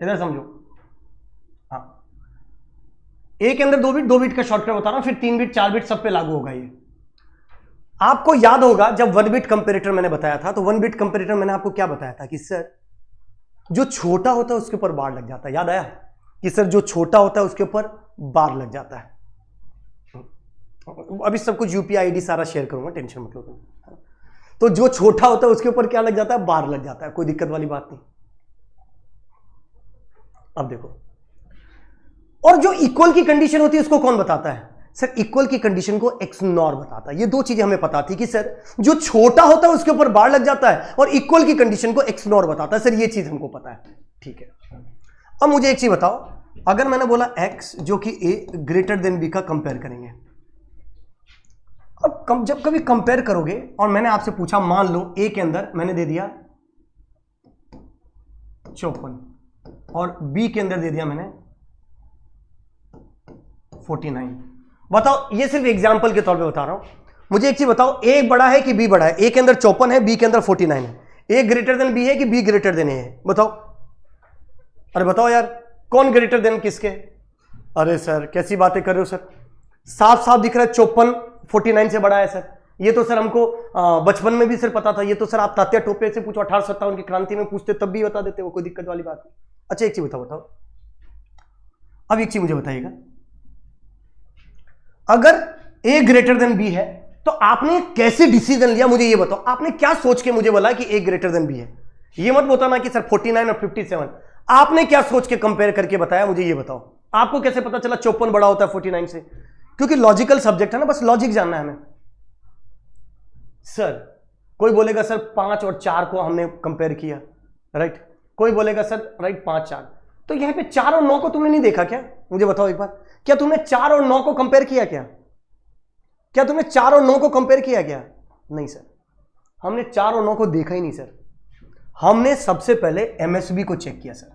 इधर समझो। हाँ, ए के अंदर 2 बिट का शॉर्टकट बता रहा हूं, फिर 3 बिट 4 बिट सब पे लागू होगा ये। आपको याद होगा जब 1 बिट कंपेरेटर मैंने बताया था, तो 1 बिट कंपेरेटर मैंने आपको क्या बताया था कि सर जो छोटा होता है उसके ऊपर बार लग जाता है। याद आया कि सर जो छोटा होता है उसके ऊपर बार लग जाता है। अभी सब कुछ यूपीआई आईडी सारा शेयर करूंगा, टेंशन मत लो तुम। तो जो छोटा होता है उसके ऊपर क्या लग जाता है? बार लग जाता है, कोई दिक्कत वाली बात नहीं। अब देखो, और जो इक्वल की कंडीशन होती है उसको कौन बताता है? सर इक्वल की कंडीशन को XNOR बताता है। ये 2 चीजें हमें पता थी कि सर जो छोटा होता है उसके ऊपर बार लग जाता है और इक्वल की कंडीशन को XNOR बताता है। सर ये चीज हमको पता है, ठीक है। अब मुझे एक चीज बताओ, अगर मैंने बोला x जो कि a ग्रेटर देन b का कंपेयर करेंगे। अब जब कभी कंपेयर करोगे और मैंने आपसे पूछा, मान लो a के अंदर मैंने दे दिया 54 और b के अंदर दे दिया मैंने 49, बताओ, ये सिर्फ एग्जांपल के तौर पे बता रहा हूं। मुझे एक चीज बताओ, a बड़ा है कि b बड़ा है? a के अंदर 54 है, b के अंदर 49 है। a ग्रेटर देन b है कि b ग्रेटर देन a है? बताओ, अरे बताओ यार, कौन ग्रेटर देन किसके? अरे सर कैसी बातें कर रहे हो सर, साफ साफ दिख रहा है 54 49 से बड़ा है सर। ये तो सर हमको बचपन में भी सर पता था। ये तो सर आप तात्या टोपे से पूछो, 1857 की क्रांति में पूछते तब भी बता देते, वो कोई दिक्कत वाली बात नहीं। अच्छा एक चीज बताओ, अब एक चीज मुझे बताइएगा, अगर a ग्रेटर देन b है तो आपने कैसे डिसीजन लिया? मुझे ये बताओ, आपने क्या सोच के मुझे बोला कि a ग्रेटर देन b है? ये मत बताना कि सर 49 और 57, आपने क्या सोच के कंपेयर करके बताया? मुझे ये बताओ, आपको कैसे पता चला 54 बड़ा होता है 49 से? क्योंकि लॉजिकल सब्जेक्ट है ना, बस लॉजिक जानना है हमें। सर कोई बोलेगा सर 5 और 4 को हमने कंपेयर किया, राइट। कोई बोलेगा सर राइट 5 4, तो यहां पे 4 और 9 को तुमने नहीं देखा क्या? मुझे बताओ एक बार, क्या तुमने 4 और 9 को कंपेयर किया क्या? क्या तुमने 4 और 9 को कंपेयर किया क्या? नहीं सर, हमने 4 और 9 को देखा ही नहीं सर। हमने सबसे पहले एमएसबी को चेक किया सर,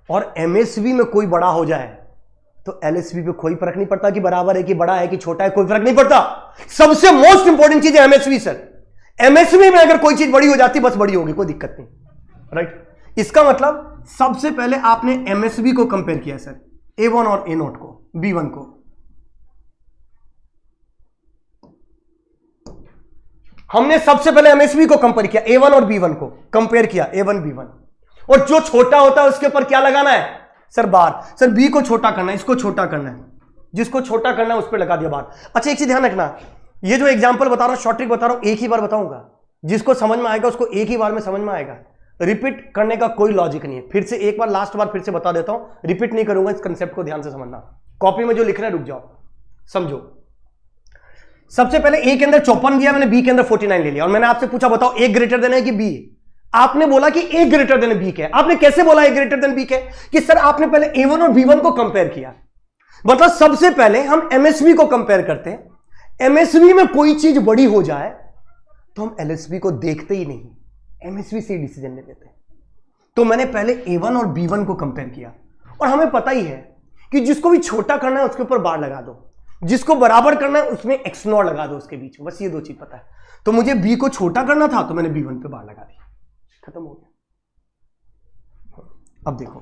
और एमएसबी में कोई बड़ा हो जाए तो एलएसबी पे कोई फर्क नहीं पड़ता कि बराबर है कि बड़ा है कि छोटा है, कोई फर्क नहीं पड़ता। सबसे मोस्ट इंपॉर्टेंट चीज है एमएसबी सर। एमएसबी में अगर कोई चीज बड़ी हो जाती बस बड़ी होगी, कोई दिक्कत नहीं, राइट। इसका मतलब सबसे पहले आपने एमएसबी को कंपेयर किया सर, A1 और A0 को, B1 को। हमने सबसे पहले एमएसबी को कंपेयर किया, A1 और B1 को कंपेयर किया, A1 B1, और जो छोटा होता है उसके ऊपर क्या लगाना है सर, बार। सर बी को छोटा करना है, इसको छोटा करना है, जिसको छोटा करना है उस पर लगा दिया बार। अच्छा एक चीज ध्यान रखना, ये जो एग्जांपल बता रहा हूं, शॉर्ट ट्रिक बता रहा हूं, एक ही बार बताऊंगा, जिसको समझ में आएगा उसको एक ही बार में समझ में आएगा। रिपीट करने का कोई लॉजिक नहीं है। फिर से एक बार, लास्ट बार फिर से बता देता हूं, रिपीट नहीं करूंगा, इस कंसेप्ट को ध्यान से समझना। कॉपी में जो लिख रहा है रुक जाओ, समझो। सबसे पहले ए के अंदर 54 दिया मैंने, बी के अंदर 49 ले लिया, और मैंने आपसे पूछा बताओ ए ग्रेटर देन है कि बी। आपने बोला कि ए ग्रेटर देन बी के। आपने कैसे बोला ए ग्रेटर देन बी के? कि सर आपने पहले A1 और B1 को कंपेयर किया। मतलब सबसे पहले हम एमएसबी को कंपेयर करते हैं, एमएसबी में कोई चीज बड़ी हो जाए तो हम एलएसबी को देखते ही नहीं, एमएसबी से डिसीजन ले लेते हैं। तो मैंने पहले A1 और B1 को कंपेयर किया, और हमें पता ही है कि जिसको भी छोटा करना है उसके ऊपर बार लगा दो, जिसको बराबर करना है उसमें x0 लगा दो उसके बीच में, बस ये 2 चीज पता है। तो मुझे B को छोटा करना था तो मैंने B1 पे बार लगा दी, खत्म हो गया। अब देखो,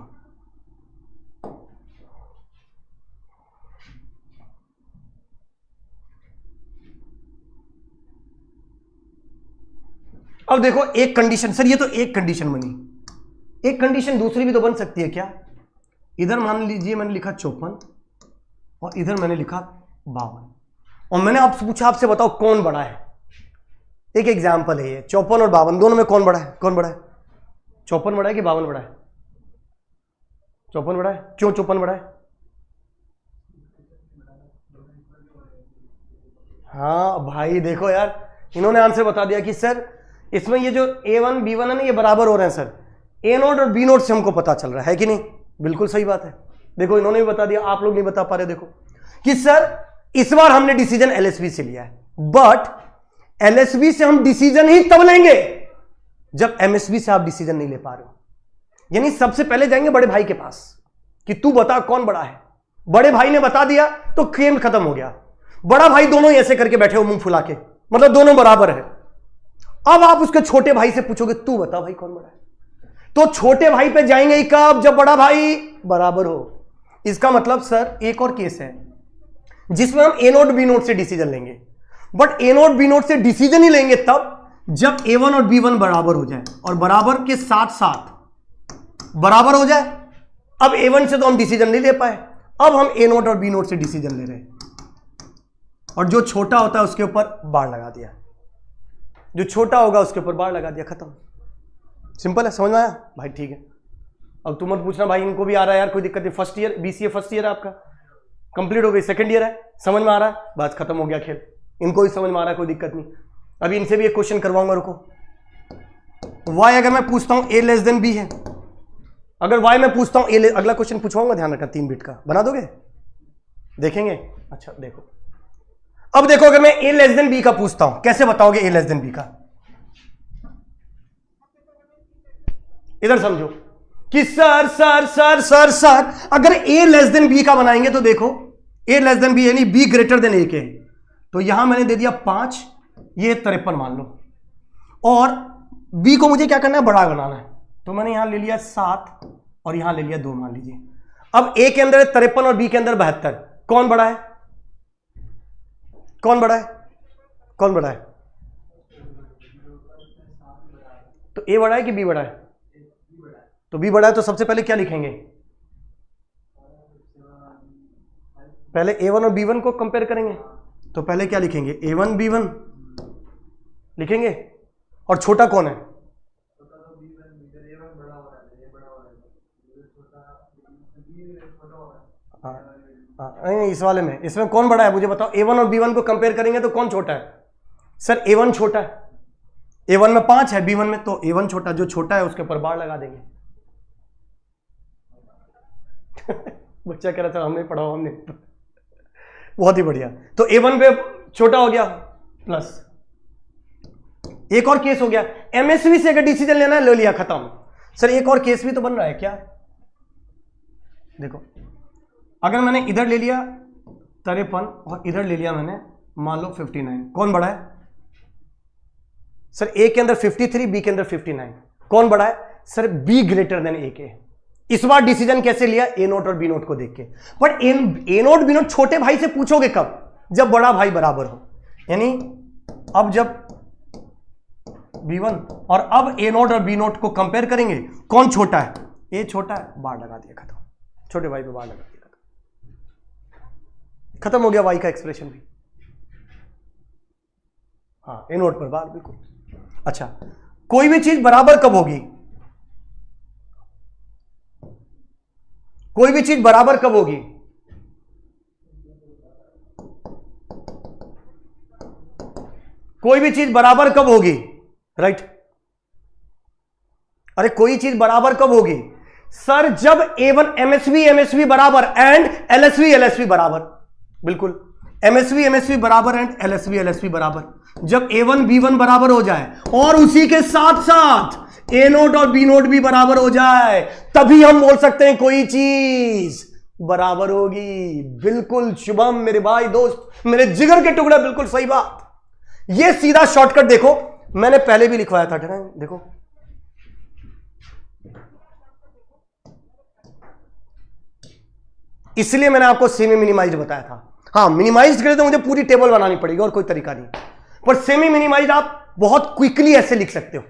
अब देखो एक कंडीशन, सर ये तो एक कंडीशन बनी, एक कंडीशन दूसरी भी तो बन सकती है क्या? इधर मान लीजिए मैंने लिखा 54 और इधर मैंने लिखा 52, और मैंने आपसे पूछा आपसे बताओ कौन बड़ा है। एक एग्जाम्पल है ये, 54 और 52 दोनों में कौन बड़ा है? कौन बड़ा है? 54 बड़ा है कि 52 बड़ा है? 54 बड़ा है। क्यों 54 बड़ा है? हाँ भाई देखो यार, इन्होंने आंसर बता दिया कि सर इसमें ये जो A1 B1 है ना ये बराबर हो रहे हैं सर, A0 और B0 से हमको पता चल रहा है कि नहीं? बिल्कुल सही बात है। देखो इन्होंने भी बता दिया, आप लोग नहीं बता पा रहे। देखो कि सर इस बार हमने डिसीजन एलएसबी से लिया है, बट एलएसबी से हम डिसीजन ही तब लेंगे जब एमएसबी से आप डिसीजन नहीं ले पा रहे हो। यानी सबसे पहले जाएंगे बड़े भाई के पास कि तू बता कौन बड़ा है। बड़े भाई ने बता दिया तो खेल खत्म हो गया। बड़ा भाई दोनों ऐसे करके बैठे हो मुंह फुला के, मतलब दोनों बराबर है। अब आप उसके छोटे भाई से पूछोगे तू बता भाई कौन बड़ा है, तो छोटे भाई पे जाएंगे ही कब? जब बड़ा भाई बराबर हो। इसका मतलब सर एक और केस है जिसमें हम A0 B0 से डिसीजन लेंगे, बट A0 B0 से डिसीजन ही लेंगे तब जब A1 और B1 बराबर हो जाए, और बराबर के साथ साथ बराबर हो जाए। अब A1 से तो हम डिसीजन नहीं ले पाए, अब हम A0 और B0 से डिसीजन ले रहे हैं, और जो छोटा होता है उसके ऊपर बार लगा दिया, जो छोटा होगा उसके ऊपर बार लगा दिया, खत्म। सिंपल है, समझ में आया भाई? ठीक है। अब तुम मत पूछना भाई इनको भी आ रहा है यार, कोई दिक्कत नहीं। First year BCA first year है आपका, कंप्लीट हो गई, सेकंड ईयर है, समझ में आ रहा है, बस खत्म हो गया खेल। इनको भी समझ में आ रहा है, कोई दिक्कत नहीं। अभी इनसे भी एक क्वेश्चन करवाऊंगा, रुको। वाई अगर मैं पूछता हूं A लेस देन B है, अगर वाई मैं पूछता हूं A, अगला क्वेश्चन पूछवाऊंगा, ध्यान रखना 3 बिट का, बना दोगे? देखेंगे? अच्छा देखो, अब देखो अगर मैं A लेस देन B का पूछता हूं, कैसे बताओगे A लेस देन B का? इधर समझो कि sir sir sir sir sir अगर A लेस देन B का बनाएंगे तो देखो A लेस देन B यानी B ग्रेटर देन A के, तो यहां मैंने दे दिया 5, ये 53 मान लो, और B को मुझे क्या करना है? बड़ा बनाना है, तो मैंने यहां ले लिया 7 और यहां ले लिया 2 मान लीजिए। अब A के अंदर 53 और B के अंदर 72, कौन बड़ा है? कौन बड़ा है? कौन बड़ा है? तो A बड़ा है कि B बड़ा है? तो B बड़ा है, तो सबसे पहले क्या लिखेंगे? पहले A1 और B1 को कंपेयर करेंगे, तो पहले क्या लिखेंगे? A1 B1 लिखेंगे, और छोटा कौन है? नहीं, इस वाले में, इसमें कौन बड़ा है मुझे बताओ? A1 और B1 को कंपेयर करेंगे तो कौन छोटा है? सर A1 छोटा है, A1 में 5 है, B1 में, तो A1 छोटा, जो छोटा है उसके ऊपर बार लगा देंगे। बच्चा कह रहा था हमने पढ़ा, हमने बहुत ही बढ़िया। तो A1 पे छोटा हो गया प्लस, एक और केस हो गया, एमएसवी से अगर डिसीजन लेना है ले लिया, खत्म। सर एक और केस भी तो बन रहा है क्या? देखो अगर मैंने इधर ले लिया 53 और इधर ले लिया मैंने मान लो 59, कौन बड़ा है? सर ए के अंदर 53, बी के अंदर 59, कौन बड़ा है? Sir B greater than A के। इस बार डिसीजन कैसे लिया? ए नोट और बी नोट को देख के। But A not B not छोटे भाई से पूछोगे कब? जब बड़ा भाई बराबर हो। यानी अब जब B1 और अब ए नोट और बी नोट को कंपेयर करेंगे, कौन छोटा है? ए छोटा है, बार लगा दिया, खत्म। छोटे भाई पे बार लगा दिया, खत्म हो गया वाई का एक्सप्रेशन भी। हाँ ए नोट पर बार, बिल्कुल। अच्छा, कोई भी चीज बराबर कब होगी? कोई भी चीज बराबर कब होगी? कोई भी चीज बराबर कब होगी? राइट। अरे कोई चीज बराबर कब होगी? सर जब A1 MSV बराबर एंड LSV बराबर। बिल्कुल, MSV बराबर एंड LSV बराबर। जब A1 B1 बराबर हो जाए और उसी के साथ साथ A नोट और B नोट भी बराबर हो जाए, तभी हम बोल सकते हैं कोई चीज बराबर होगी। बिल्कुल शुभम, मेरे भाई दोस्त, मेरे जिगर के टुकड़े, बिल्कुल सही बात। ये सीधा शॉर्टकट देखो, मैंने पहले भी लिखवाया था, देखो इसलिए मैंने आपको सेमी मिनिमाइज्ड बताया था। हाँ मिनिमाइज्ड करें तो मुझे पूरी टेबल बनानी पड़ेगी और कोई तरीका नहीं, पर सेमी मिनिमाइज्ड आप बहुत क्विकली ऐसे लिख सकते हो।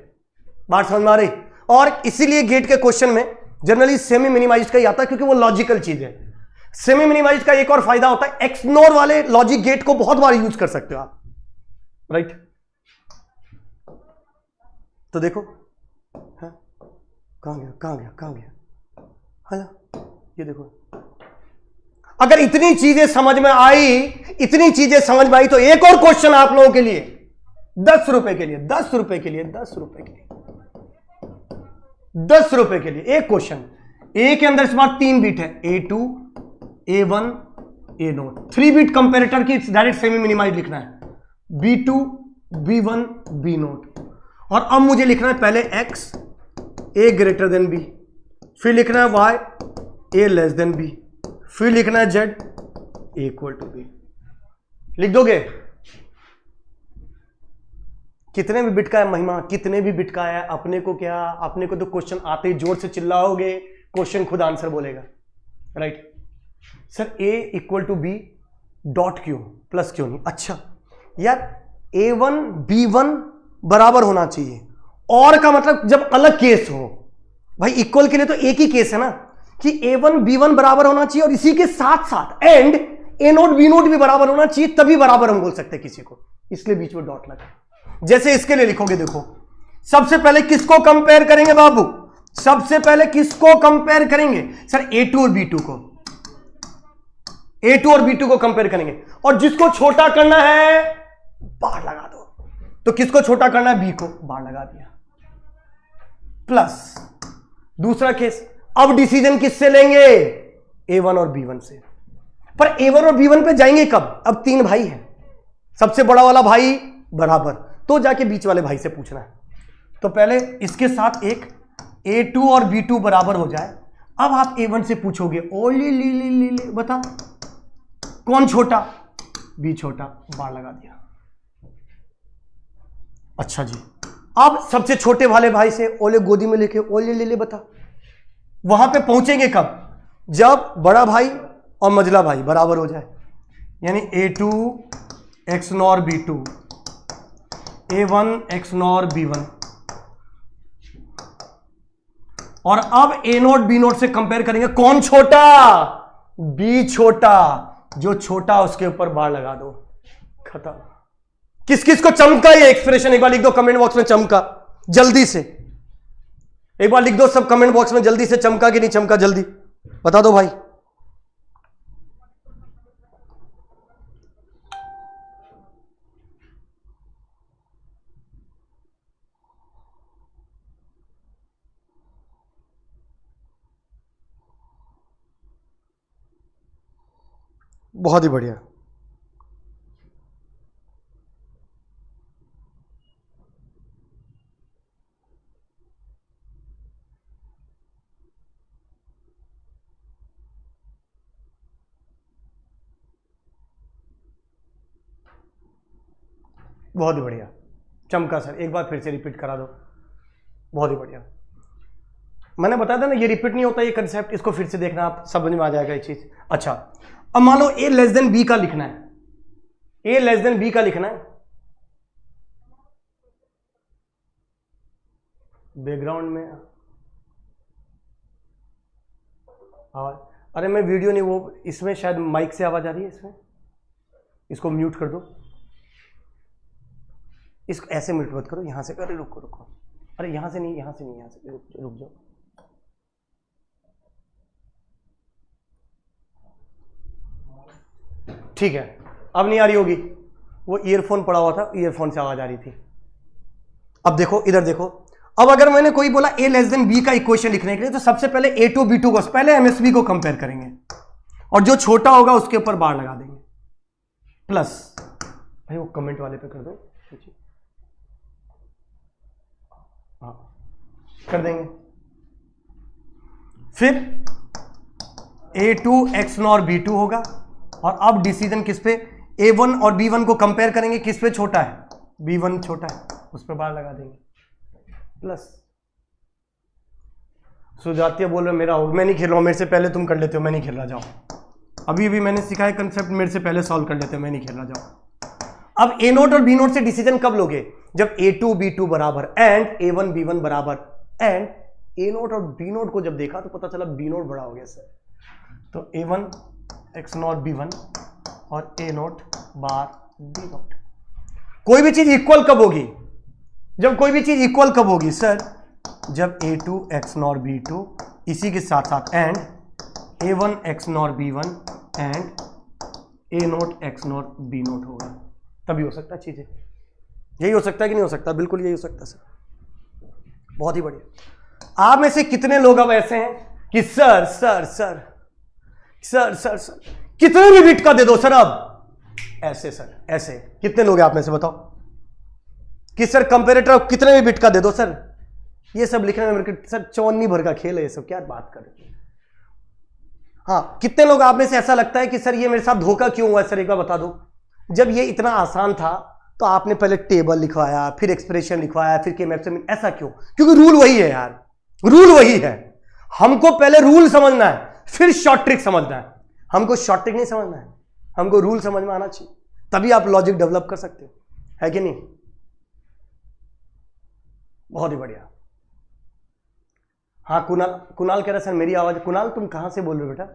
बात समझ में आ रही? और इसीलिए गेट के क्वेश्चन में जनरली सेमी मिनिमाइज्ड का ही आता है, क्योंकि वो लॉजिकल चीज है। सेमी मिनिमाइज्ड का एक और फायदा होता है, एक्सनोर वाले लॉजिक गेट को बहुत बार यूज कर सकते हो आप। राइट, तो देखो कहां गया? हाँ ये देखो, अगर इतनी चीजें समझ में आई तो एक और क्वेश्चन आप लोगों के लिए 10 रुपए के लिए 10 रुपए के लिए 10 रुपए के लिए 10 रुपए के लिए एक क्वेश्चन। ए के अंदर इस बार 3 बिट है, A2 A1 A note. 3 bit comparator की डायरेक्ट सेमी मिनिमाइज लिखना है, B2 B1 B नोट। और अब मुझे लिखना है पहले X A greater than B, फिर लिखना है Y A less than B, फिर लिखना है Z इक्वल टू B। लिख दोगे? कितने भी बिट का है महिमा, कितने भी बिट का है, अपने को क्या, अपने को तो क्वेश्चन आते ही जोर से चिल्लाओगे, क्वेश्चन खुद आंसर बोलेगा। Right sir, A equal to B dot क्यों, प्लस क्यों नहीं? अच्छा यार A1 B1 बराबर होना चाहिए, और का मतलब जब अलग केस हो भाई, इक्वल के लिए तो एक ही केस है ना कि A1 B1 बराबर होना चाहिए और इसी के साथ साथ and A naught B note भी बराबर होना चाहिए, तभी बराबर हम बोल सकते हैं किसी को, इसलिए बीच में डॉट लगा। जैसे इसके लिए लिखोगे, देखो सबसे पहले किसको कंपेयर करेंगे बाबू? सबसे पहले किसको कंपेयर करेंगे? सर A2 और B2 को, A2 और B2 को कंपेयर करेंगे, और जिसको छोटा करना है बार लगा दो। तो किसको छोटा करना है? B को, बार लगा दिया, प्लस दूसरा केस। अब डिसीजन किससे लेंगे? A1 और B1 से। पर A1 और B1 पे जाएंगे कब? अब 3 भाई हैं, सबसे बड़ा वाला भाई बराबर, तो जाके बीच वाले भाई से पूछना है। तो पहले इसके साथ एक A2 और B2 बराबर हो जाए, अब आप A1 से पूछोगे, ओ ले बता कौन छोटा? B छोटा, बार लगा दिया। अच्छा जी, अब सबसे छोटे वाले भाई से ओले गोदी में लेके ओले ले बता। वहां पे पहुंचेंगे कब? जब बड़ा भाई और मझला भाई बराबर हो जाए, यानी A2 x nor B2 A1 x nor B1। और अब A नोट B नोट से कंपेयर करेंगे, कौन छोटा? B छोटा, जो छोटा उसके ऊपर बार लगा दो, खत्म। किस किस को चमका ये एक्सप्रेशन? एक बार लिख दो कमेंट बॉक्स में, चमका जल्दी से, एक बार लिख दो सब कमेंट बॉक्स में जल्दी से, चमका कि नहीं चमका, जल्दी बता दो भाई। बहुत ही बढ़िया। बहुत ही बढ़िया, चमका सर, एक बार फिर से रिपीट करा दो, बहुत ही बढ़िया। मैंने बताया था ना ये रिपीट नहीं होता ये कंसेप्ट, इसको फिर से देखना, आप समझ में आ जाएगा ये चीज। अच्छा, अब मान लो a लेस देन b का लिखना है, a लेस देन b का लिखना है, बैकग्राउंड में आवाज, अरे मैं वीडियो नहीं, वो इसमें शायद माइक से आवाज आ रही है, इसमें इसको म्यूट कर दो, इसको ऐसे म्यूट मत करो, यहां से, अरे रुको रुको, अरे यहां से नहीं, यहां से नहीं, यहां से रुक जाओ। ठीक है, अब नहीं आ रही होगी, वो ईयरफोन पड़ा हुआ था, ईयरफोन से आवाज आ रही थी। अब देखो इधर देखो, अब अगर मैंने कोई बोला a लेस देन b का इक्वेशन लिखने के लिए, तो सबसे पहले a2 b2 को, पहले MSB को कंपेयर करेंगे और जो छोटा होगा उसके ऊपर बार लगा देंगे, प्लस, भाई वो कमेंट वाले पे कर दो, हाँ कर देंगे। फिर a2 x नॉर b2 होगा, और अब डिसीजन किस पे, a1 और b1 को कंपेयर करेंगे, किस पे छोटा है, b1 छोटा है, उस पर बार लगा देंगे, प्लस। सुजातीय बोल रहे मेरा मैं नहीं खेल रहा हूं, मेरे से पहले तुम कर लेते हो, मैं नहीं खेल रहा, जाओ, अभी अभी मैंने सिखाया कंसेप्ट, मेरे से पहले सॉल्व कर लेते हो, मैं नहीं खेल रहा, जाओ। अब a नोट और b नोट से डिसीजन कब लोगे, जब a2 b2 बराबर एंड a1 b1 बराबर, एंड a नोट और b नोट को जब देखा तो पता चला b नोट बड़ा हो गया सर, तो a1 x नॉट b1 और a note bar b note. कोई भी चीज इक्वल कब होगी, जब कोई भी चीज इक्वल कब होगी सर, जब a2 x नॉर b2 इसी के साथ साथ and a1 x nor b1 and a note x nor b note होगा, तभी हो सकता है चीजें। यही हो सकता है कि नहीं हो सकता, बिल्कुल यही हो सकता है सर, बहुत ही बढ़िया। आप में से कितने लोग अब ऐसे हैं कि sir sir sir sir sir sir कितने भी बिट का दे दो सर, अब ऐसे सर ऐसे, कितने लोग हैं आप में से बताओ कि सर कंपेरेटर कितने भी बिट का दे दो सर, ये सब लिखने में मेरे सर 54 भर का खेल है ये सब, क्या बात कर रहे हैं। हाँ, कितने लोग आप में से ऐसा लगता है कि सर ये मेरे साथ धोखा क्यों हुआ, सर एक बार बता दो, जब ये इतना आसान था तो आपने पहले टेबल लिखवाया, फिर एक्सप्रेशन लिखवाया, फिर के से, ऐसा क्यों, क्योंकि रूल वही है यार, रूल वही है, हमको पहले रूल समझना है, फिर शॉर्ट ट्रिक समझना है, हमको शॉर्ट ट्रिक नहीं समझना है, हमको रूल समझ में आना चाहिए, तभी आप लॉजिक डेवलप कर सकते हो, है कि नहीं। बहुत ही बढ़िया। हाँ कुणाल, कुणाल कह रहा सर मेरी आवाज, कुणाल तुम कहां से बोल रहे हो बेटा,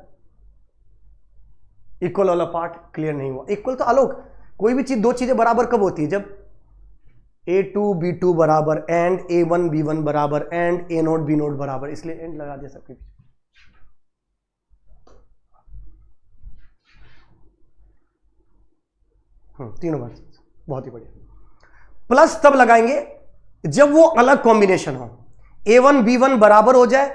इक्वल वाला पार्ट क्लियर नहीं हुआ। इक्वल तो आलोक, कोई भी चीज, दो चीजें बराबर कब होती है, जब a2 b2 बराबर एंड a1 b1 बराबर and a naught b note बराबर, इसलिए एंड लगा दिया सबके पीछे। तीनों बार, बहुत ही बढ़िया। प्लस तब लगाएंगे जब वो अलग कॉम्बिनेशन हो, a1 b1 बराबर हो जाए,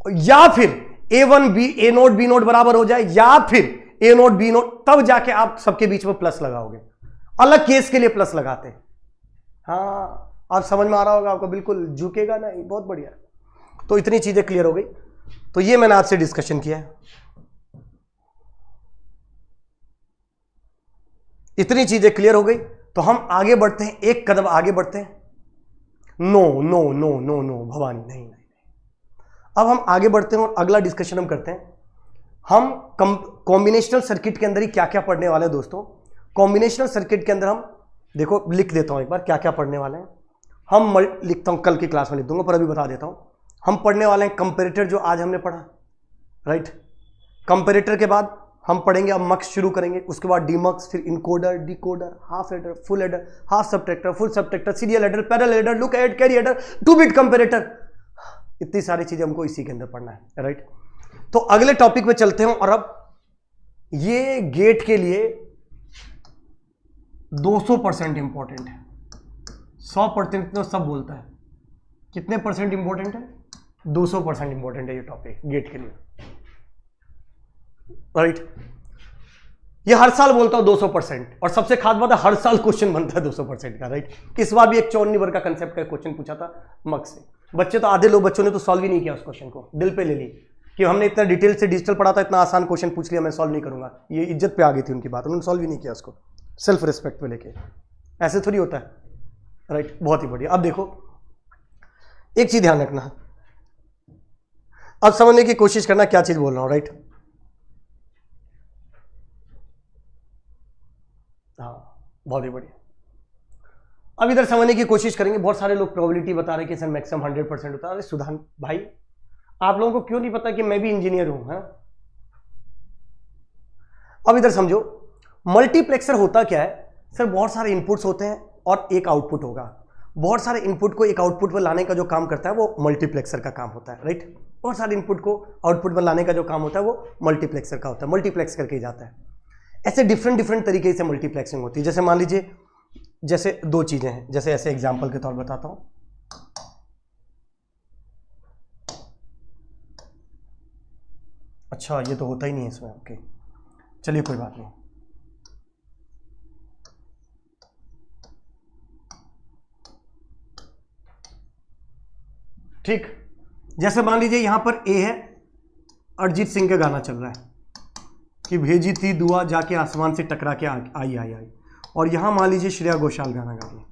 या फिर a1 b a naught b note बराबर हो जाए, या फिर a नोट b नोट, तब जाके आप सबके बीच में प्लस लगाओगे, अलग केस के लिए प्लस लगाते हैं। हाँ आप समझ में आ रहा होगा आपको, बिल्कुल झुकेगा नहीं, बहुत बढ़िया। तो इतनी चीजें क्लियर हो गई, तो ये मैंने आपसे डिस्कशन किया है, इतनी चीजें क्लियर हो गई, तो हम आगे बढ़ते हैं, एक कदम आगे बढ़ते हैं। No no no no no Bhavani, नहीं नहीं, अब हम आगे बढ़ते हैं और अगला डिस्कशन हम करते हैं, हम कॉम्बिनेशनल सर्किट के अंदर ही क्या क्या पढ़ने वाले हैं दोस्तों। कॉम्बिनेशनल सर्किट के अंदर हम देखो, लिख देता हूं एक बार क्या क्या पढ़ने वाले हैं हम, लिखता हूं, कल की क्लास में लिख दूंगा, पर अभी बता देता हूं। हम पढ़ने वाले हैं कंपेरेटर, जो आज हमने पढ़ा, राइट। कंपेरेटर के बाद हम पढ़ेंगे, अब मक्स शुरू करेंगे, उसके बाद डीमक्स, फिर encoder, decoder, half adder, full adder, half subtractor, full subtractor, serial adder, parallel adder, look ahead, carry adder, 2 bit comparator, इतनी सारी चीजें हमको इसी के अंदर पढ़ना है, राइट। तो अगले टॉपिक पे चलते हैं, और अब ये गेट के लिए 200% इंपॉर्टेंट है, 100% तो सब बोलता है, कितने परसेंट इंपॉर्टेंट है, 200% इंपॉर्टेंट है ये टॉपिक गेट के लिए, राइट। ये हर साल बोलता हूं 200%, और सबसे खास बात है हर साल क्वेश्चन बनता है 200% का, राइट। इस बार भी एक 54 नंबर का कंसेप्ट का क्वेश्चन पूछा था मक्स से, बच्चे तो आधे लोग बच्चों ने तो सॉल्व ही नहीं किया उस क्वेश्चन को, दिल पे ले ली कि हमने इतना डिटेल से डिजिटल पढ़ा था, इतना आसान क्वेश्चन पूछ लिया, मैं सॉल्व नहीं करूंगा, ये इज्जत पे आ गई थी उनकी बात, उन्होंने सॉल्व ही नहीं किया उसको, सेल्फ रिस्पेक्ट पे लेके, ऐसे थोड़ी होता है, राइट। बहुत ही बढ़िया। अब देखो एक चीज ध्यान रखना, अब समझने की कोशिश करना क्या चीज बोल रहा हूं, राइट। हाँ बहुत ही बढ़िया। अब इधर समझने की कोशिश करेंगे। बहुत सारे लोग प्रोबेबिलिटी बता रहे हैं कि सर मैक्सिमम 100% होता है। अरे सुधान भाई, आप लोगों को क्यों नहीं पता कि मैं भी इंजीनियर हूं, है? अब इधर समझो, मल्टीप्लेक्सर होता क्या है सर? बहुत सारे इनपुट्स होते हैं और एक आउटपुट होगा। बहुत सारे इनपुट को एक आउटपुट पर लाने का जो काम करता है वो मल्टीप्लेक्सर का काम होता है, राइट। बहुत सारे इनपुट को आउटपुट पर लाने का जो काम होता है वो मल्टीप्लेक्सर का होता है, मल्टीप्लेक्स करके ही जाता है। ऐसे डिफरेंट डिफरेंट तरीके से मल्टीप्लेक्सिंग होती है। जैसे मान लीजिए, जैसे दो चीजें हैं, जैसे ऐसे एग्जांपल के तौर पर बताता हूं। अच्छा ये तो होता ही नहीं है इसमें, ओके चलिए कोई बात नहीं। ठीक, जैसे मान लीजिए यहां पर ए है, अरिजीत सिंह का गाना चल रहा है कि भेजी थी दुआ जाके आसमान से टकरा के आई आई आई, और यहां मान लीजिए श्रेया घोषाल गाना गा रही है।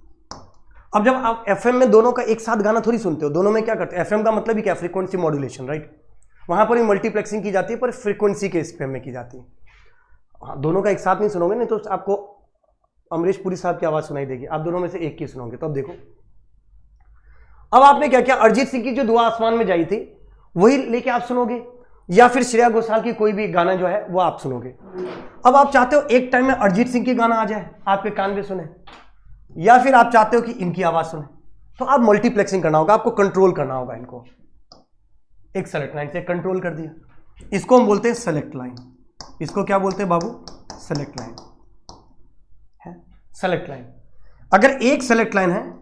अब जब आप एफएम में दोनों का एक साथ गाना थोड़ी सुनते हो, दोनों में क्या करते हैं, एफएम का मतलब ही क्या, फ्रीक्वेंसी मॉड्यूलेशन, राइट। वहां पर ही मल्टीप्लेक्सिंग की जाती है पर फ्रीक्वेंसी के स्पेम में की जाती है। हाँ, दोनों का एक साथ नहीं सुनोगे, नहीं तो आपको अमरीश पुरी साहब की आवाज सुनाई देगी, आप दोनों में से एक की सुनोगे। तो अब देखो, अब आपने क्या किया, अरिजीत सिंह की जो दुआ आसमान में जाई थी वही लेके आप सुनोगे, या फिर श्रेया घोषाल की कोई भी गाना जो है वो आप सुनोगे। अब आप चाहते हो एक टाइम में अरिजीत सिंह की गाना आ जाए आपके कान में सुने, या फिर आप चाहते हो कि इनकी आवाज सुने, तो आप मल्टीप्लेक्सिंग करना होगा, आपको कंट्रोल करना होगा इनको। एक सेलेक्ट लाइन से कंट्रोल कर दिया, इसको हम बोलते हैं सेलेक्ट लाइन। इसको क्या बोलते हैं बाबू, सेलेक्ट लाइन है, सेलेक्ट लाइन। अगर एक सेलेक्ट लाइन है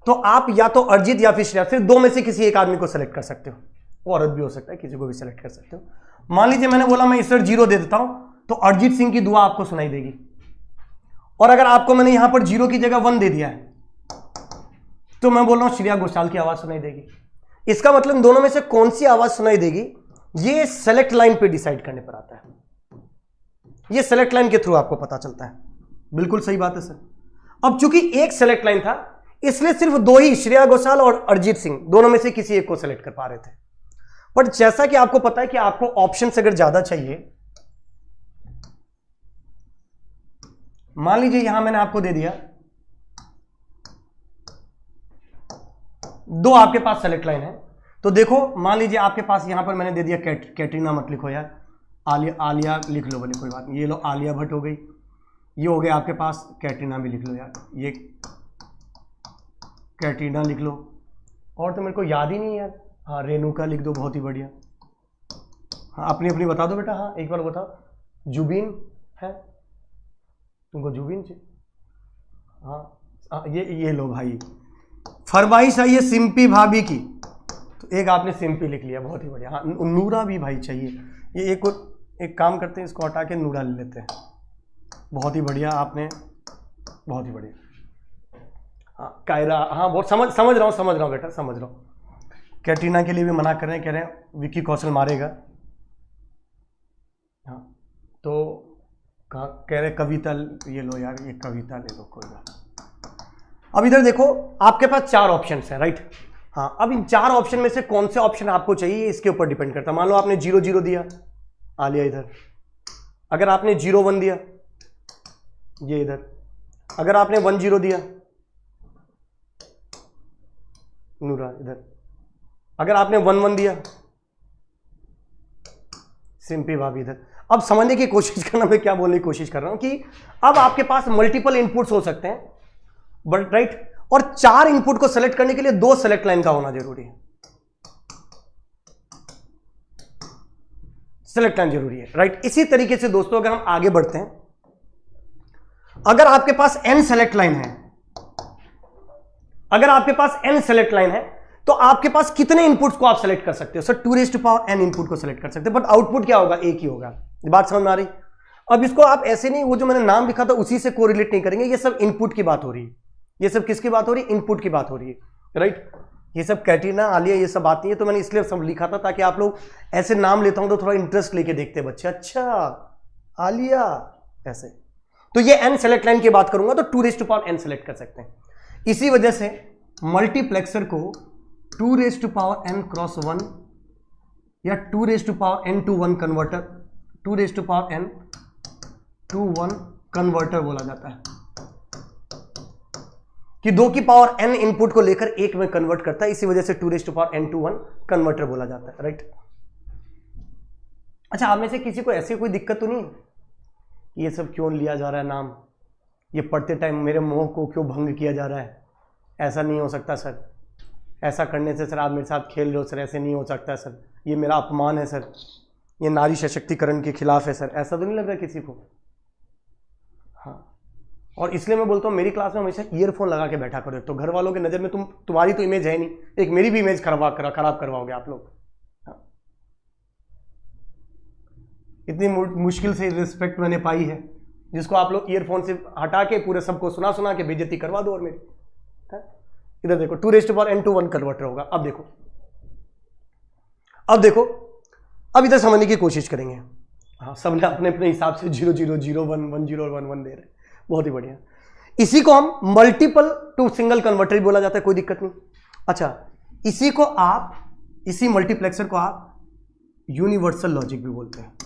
तो आप या तो अरिजीत या फिर श्रेया, सिर्फ दो में से किसी एक आदमी को सेलेक्ट कर सकते हो, वो औरत भी हो सकता है, किसी को भी सेलेक्ट कर सकते हो। मान लीजिए मैंने बोला मैं इस पर 0 दे देता हूं तो अरिजीत सिंह की दुआ आपको सुनाई देगी, और अगर आपको मैंने यहां पर 0 की जगह 1 दे दिया है तो मैं बोल रहा हूं श्रेया घोषाल की आवाज सुनाई देगी। इसका मतलब दोनों में से कौन सी आवाज सुनाई देगी ये सेलेक्ट लाइन पे डिसाइड करने पर आता है, ये सेलेक्ट लाइन के थ्रू आपको पता चलता है। बिल्कुल सही बात है सर। अब चूंकि एक सेलेक्ट लाइन था इसलिए सिर्फ दो ही, श्रेया घोषाल और अरिजीत सिंह, दोनों में से किसी एक को सेलेक्ट कर पा रहे थे। बट जैसा कि आपको पता है कि आपको ऑप्शंस अगर ज्यादा चाहिए, मान लीजिए यहां मैंने आपको दे दिया दो, आपके पास सेलेक्ट लाइन है, तो देखो मान लीजिए आपके पास यहां पर मैंने दे दिया कैटरीना मत लिखो यार, आलिया लिख लो, बोले कोई बात नहीं, ये लो आलिया भट्ट हो गई, ये हो गया आपके पास, कैटरीना भी लिख लो यार, ये कैटरीना लिख लो, और तो मेरे को याद ही नहीं यार, हाँ रेणुका लिख दो, बहुत ही बढ़िया। हाँ अपनी अपनी बता दो बेटा, हाँ एक बार बताओ, जुबीन है, तुमको जुबीन चाहिए, हाँ ये लो भाई, फरमाइश आई है सिंपी भाभी की, तो एक आपने सिंपी लिख लिया, बहुत ही बढ़िया। हाँ नूरा भी भाई चाहिए, ये एक काम करते हैं, इसको हटा के नूरा ले लेते हैं, बहुत ही बढ़िया आपने, बहुत ही बढ़िया। हाँ कायरा, हाँ बहुत समझ रहा हूँ बेटा, समझ रहा हूँ। कैटरीना के लिए भी मना कर रहे हैं, कह रहे हैं विक्की कौशल मारेगा। हाँ तो कहाँ कह रहे कविता, ये लो यार, ये कविता ले लो, कोई बात। अब इधर देखो आपके पास 4 ऑप्शन है, राइट। हाँ अब इन 4 ऑप्शन में से कौन से ऑप्शन आपको चाहिए इसके ऊपर डिपेंड करता है। मान लो आपने 0-0 दिया, आलिया इधर, अगर आपने 0-1 दिया ये इधर, अगर आपने 1-0 दिया नूरा इधर, अगर आपने 1-1 दिया सिंपी भाभी इधर। अब समझने की कोशिश करना, मैं क्या बोलने की कोशिश कर रहा हूं कि अब आपके पास मल्टीपल इनपुट्स हो सकते हैं, बट राइट, और 4 इनपुट को सेलेक्ट करने के लिए 2 सेलेक्ट लाइन का होना जरूरी है, सेलेक्ट लाइन जरूरी है, राइट। इसी तरीके से दोस्तों अगर हम आगे बढ़ते हैं, अगर आपके पास n सेलेक्ट लाइन है, अगर आपके पास n सेलेक्ट लाइन है तो आपके पास कितने इनपुट्स को आप सेलेक्ट कर सकते हो सर, 2n इनपुट को सेलेक्ट कर सकते हैं, बट आउटपुट क्या होगा, एक ही होगा। बात समझ में आ रही। अब इसको आप ऐसे नहीं, वो जो मैंने नाम लिखा था उसी से कोरिलेट नहीं करेंगे, ये सब इनपुट की बात हो रही है, ये सब किसकी बात हो रही है, इनपुट की बात हो रही है, राइट। ये सब कैटरीना आलिया ये सब आती है, तो मैंने इसलिए सब लिखा था ताकि आप लोग ऐसे नाम लेता हूं तो थोड़ा इंटरेस्ट लेके देखते बच्चे, अच्छा आलिया ऐसे। तो ये n सेलेक्ट लाइन की बात करूंगा तो 2n सेलेक्ट कर सकते हैं। इसी वजह से मल्टीप्लेक्सर को 2n क्रॉस 1 या 2n to 1 converter 2n to 1 converter बोला जाता है कि 2 की पावर n इनपुट को लेकर एक में कन्वर्ट करता है, इसी वजह से 2n to 1 कन्वर्टर बोला जाता है, राइट। अच्छा, आप में से किसी को ऐसी कोई दिक्कत तो नहीं है ये सब क्यों लिया जा रहा है नाम, ये पढ़ते टाइम मेरे मोह को क्यों भंग किया जा रहा है? ऐसा नहीं हो सकता सर, ऐसा करने से सर आप मेरे साथ खेल रहे हो सर, ऐसे नहीं हो सकता सर, ये मेरा अपमान है सर, ये नारी सशक्तिकरण के खिलाफ है सर, ऐसा तो नहीं लग रहा किसी को? हाँ, और इसलिए मैं बोलता हूँ मेरी क्लास में हमेशा ईयरफोन लगा के बैठा करो, तो घर वालों की नज़र में तुम्हारी तो इमेज है नहीं, एक मेरी भी इमेज खराब करवाओगे आप लोग। हाँ। इतनी मुश्किल से रिस्पेक्ट मैंने पाई है, जिसको आप लोग ईयरफोन से हटा के पूरे सबको सुना के बेइज्जती करवा दो। और मेरी इधर देखो 2n to 1 कन्वर्टर होगा। अब देखो अब इधर समझने की कोशिश करेंगे। हाँ, सबने अपने अपने हिसाब से 0 0 0 1 1 0 1 1 दे रहे, बहुत ही बढ़िया। इसी को हम मल्टीपल टू सिंगल कन्वर्टर बोला जाता है, कोई दिक्कत नहीं। अच्छा, इसी मल्टीप्लेक्सर को आप यूनिवर्सल लॉजिक भी बोलते हैं।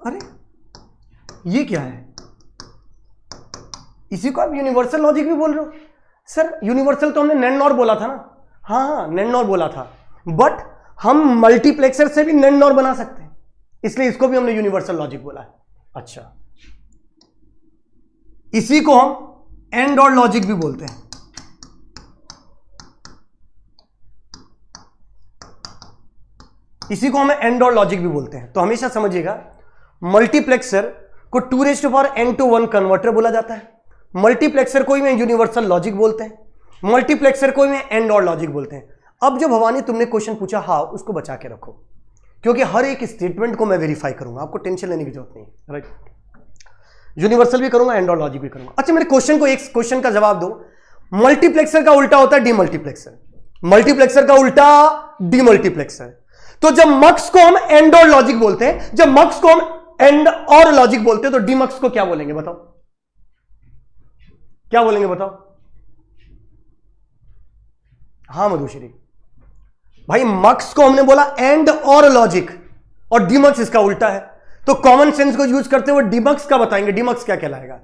अरे ये क्या है? इसी को आप यूनिवर्सल लॉजिक भी बोल रहे हो? सर यूनिवर्सल तो हमने NAND NOR बोला था ना। हाँ, NAND NOR बोला था, बट हम मल्टीप्लेक्सर से भी NAND NOR बना सकते हैं, इसलिए इसको भी हमने यूनिवर्सल लॉजिक बोला है। अच्छा, इसी को हम AND OR लॉजिक भी बोलते हैं। इसी को हमें AND OR लॉजिक भी बोलते हैं। तो हमेशा समझिएगा, मल्टीप्लेक्सर को 2n to 1 कन्वर्टर बोला जाता है, मल्टीप्लेक्सर को ही में यूनिवर्सल लॉजिक बोलते हैं, मल्टीप्लेक्सर को ही में AND OR लॉजिक बोलते हैं। अब जो भवानी तुमने क्वेश्चन पूछा, हाँ उसको बचा के रखो, क्योंकि हर एक स्टेटमेंट को मैं वेरीफाई करूंगा, आपको टेंशन लेने की जरूरत नहीं, राइट। यूनिवर्सल भी करूंगा, AND OR लॉजिक भी करूंगा। अच्छा, मेरे क्वेश्चन को एक क्वेश्चन का जवाब दो। मल्टीप्लेक्सर का उल्टा होता है डीमल्टीप्लेक्सर, मल्टीप्लेक्सर का उल्टा डीमल्टीप्लेक्सर। तो जब मक्स को हम AND OR लॉजिक बोलते हैं, जब मक्स को हम AND OR लॉजिक बोलते हैं, तो डीमक्स को क्या बोलेंगे बताओ? क्या बोलेंगे बताओ? हाँ मधुश्री भाई, मक्स को हमने बोला AND OR लॉजिक और डीमक्स इसका उल्टा है, तो कॉमन सेंस को यूज करते हुए डीमक्स का बताएंगे। डीमक्स क्या कहलाएगा?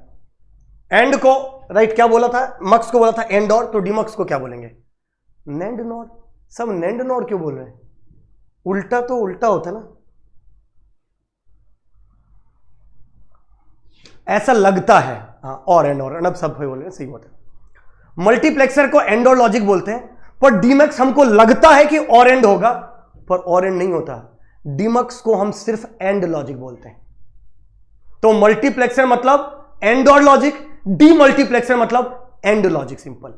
एंड को राइट क्या बोला था? मक्स को बोला था AND OR, तो डीमक्स को क्या बोलेंगे? NAND NOR। सब NAND NOR क्यों बोल रहे हैं? उल्टा तो उल्टा होता है ना, ऐसा लगता है। हाँ, और AND OR, अब सब बोल रहे हैं, सही बात है। मल्टीप्लेक्सर को AND OR लॉजिक बोलते हैं, पर डीमक्स हमको लगता है कि और एंड होगा, पर और एंड नहीं होता। डीमक्स को हम सिर्फ एंड लॉजिक बोलते हैं। तो मल्टीप्लेक्सर मतलब एंड और लॉजिक, डीमल्टीप्लेक्सर मतलब एंड लॉजिक, सिंपल।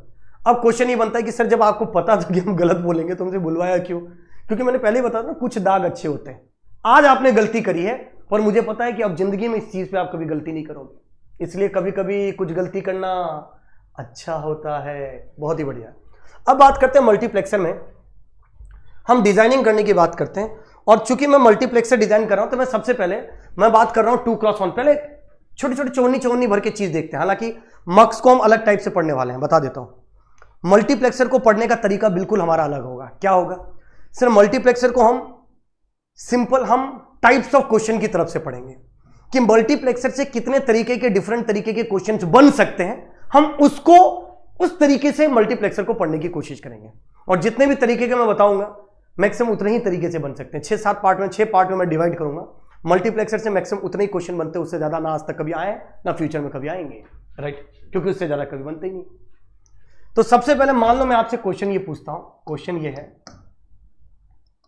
अब क्वेश्चन ये बनता है कि सर जब आपको पता था कि हम गलत बोलेंगे तो हमसे बुलवाया क्यों? क्योंकि मैंने पहले ही बताया ना, कुछ दाग अच्छे होते हैं। आज आपने गलती करी है, पर मुझे पता है कि अब जिंदगी में इस चीज पे आप कभी गलती नहीं करोगे, इसलिए कभी कभी कुछ गलती करना अच्छा होता है। बहुत ही बढ़िया। अब बात करते हैं मल्टीप्लेक्सर में हम डिजाइनिंग करने की बात करते हैं, और चूंकि मैं मल्टीप्लेक्सर डिजाइन कर रहा हूं तो मैं सबसे पहले बात कर रहा हूं 2x1। पहले छोटी छोटी चौनी भर के चीज देखते हैं, हालांकि मक्स को हम अलग टाइप से पढ़ने वाले हैं, बता देता हूं। मल्टीप्लेक्सर को पढ़ने का तरीका बिल्कुल हमारा अलग होगा। क्या होगा सर? मल्टीप्लेक्सर को हम सिंपल टाइप्स ऑफ क्वेश्चन की तरफ से पढ़ेंगे कि मल्टीप्लेक्सर से कितने तरीके के डिफरेंट तरीके के क्वेश्चन बन सकते हैं, हम उसको उस तरीके से मल्टीप्लेक्सर को पढ़ने की कोशिश करेंगे। और जितने भी तरीके के मैं बताऊंगा मैक्सिमम उतने ही तरीके से बन सकते हैं। 6-7 पार्ट में, 6 पार्ट में मैं डिवाइड करूंगा। मल्टीप्लेक्सर से मैक्सिमम उतने ही क्वेश्चन बनते हैं, उससे ज्यादा ना आज तक कभी आए ना फ्यूचर में कभी आएंगे, राइट, क्योंकि उससे ज्यादा कभी बनते ही नहीं। तो सबसे पहले मान लो मैं आपसे क्वेश्चन ये पूछता हूं, क्वेश्चन ये है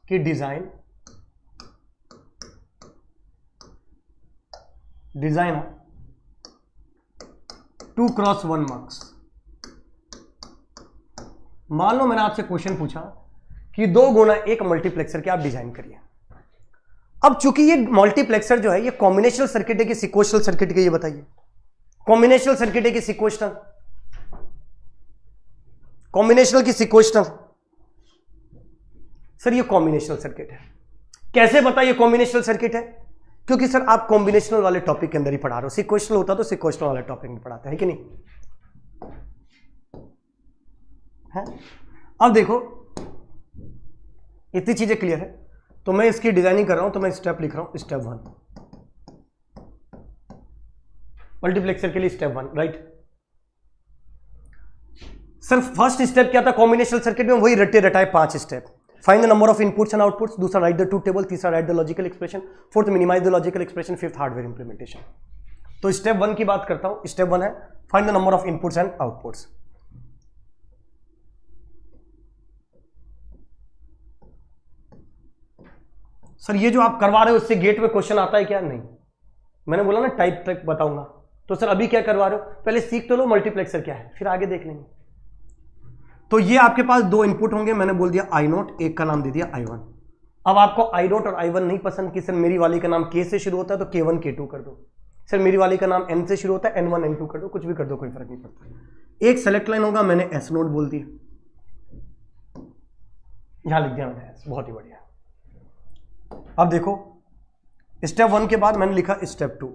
कि डिजाइन 2x1 मार्क्स। मान लो मैंने आपसे क्वेश्चन पूछा कि 2 गुना 1 मल्टीप्लेक्सर के आप डिजाइन करिए। अब चूंकि ये मल्टीप्लेक्सर जो है ये कॉम्बिनेशनल सर्किट है कि सिक्वेंशियल सर्किट है, ये बताइए। कॉम्बिनेशनल सर्किट है कि सिक्वेंशनल? कॉम्बिनेशनल की सिक्वेंशनल? सर ये कॉम्बिनेशनल सर्किट है। कैसे बताइए कॉम्बिनेशनल सर्किट है? क्योंकि सर आप कॉम्बिनेशनल वाले टॉपिक के अंदर ही पढ़ा रहे हो, सिक्वेशनल होता तो सिक्वेशनल वाले टॉपिक में पढ़ाते हैं कि नहीं है? अब देखो इतनी चीजें क्लियर है, तो मैं इसकी डिजाइनिंग कर रहा हूं, तो मैं स्टेप लिख रहा हूं, स्टेप 1 मल्टीप्लेक्सर के लिए step 1, right. Sir first step क्या था कॉम्बिनेशनल सर्किट में, वही रटे रटाए 5 step. Find the number of inputs and outputs, दूसरा राइट द ट्रूथ टेबल, तीसरा write the logical expression, fourth minimise the logical expression, fifth hardware implementation. तो step 1 की बात करता हूं, स्टेप 1 है find the number of inputs and outputs. Sir ये जो आप करवा रहे हो इससे गेट में क्वेश्चन आता है क्या? नहीं, मैंने बोला ना टाइप तक बताऊंगा। तो सर अभी क्या करवा रहे हो, पहले सीख तो लो मल्टीप्लेक्सर क्या है, फिर आगे देख लेंगे। तो ये आपके पास 2 इनपुट होंगे, मैंने बोल दिया I0, एक का नाम दे दिया I1। अब आपको I0 और I1 नहीं पसंद कि सर मेरी वाली का नाम K से शुरू होता है तो K1 K2 कर दो, सर मेरी वाली का नाम N से शुरू होता है N1 N2 कर दो, कुछ भी कर दो, कोई फर्क नहीं पड़ता। एक सेलेक्ट लाइन होगा, मैंने S0 बोल दिया, यहां लिख दिया मैंने S, बहुत ही बढ़िया। अब देखो स्टेप 1 के बाद मैंने लिखा स्टेप 2।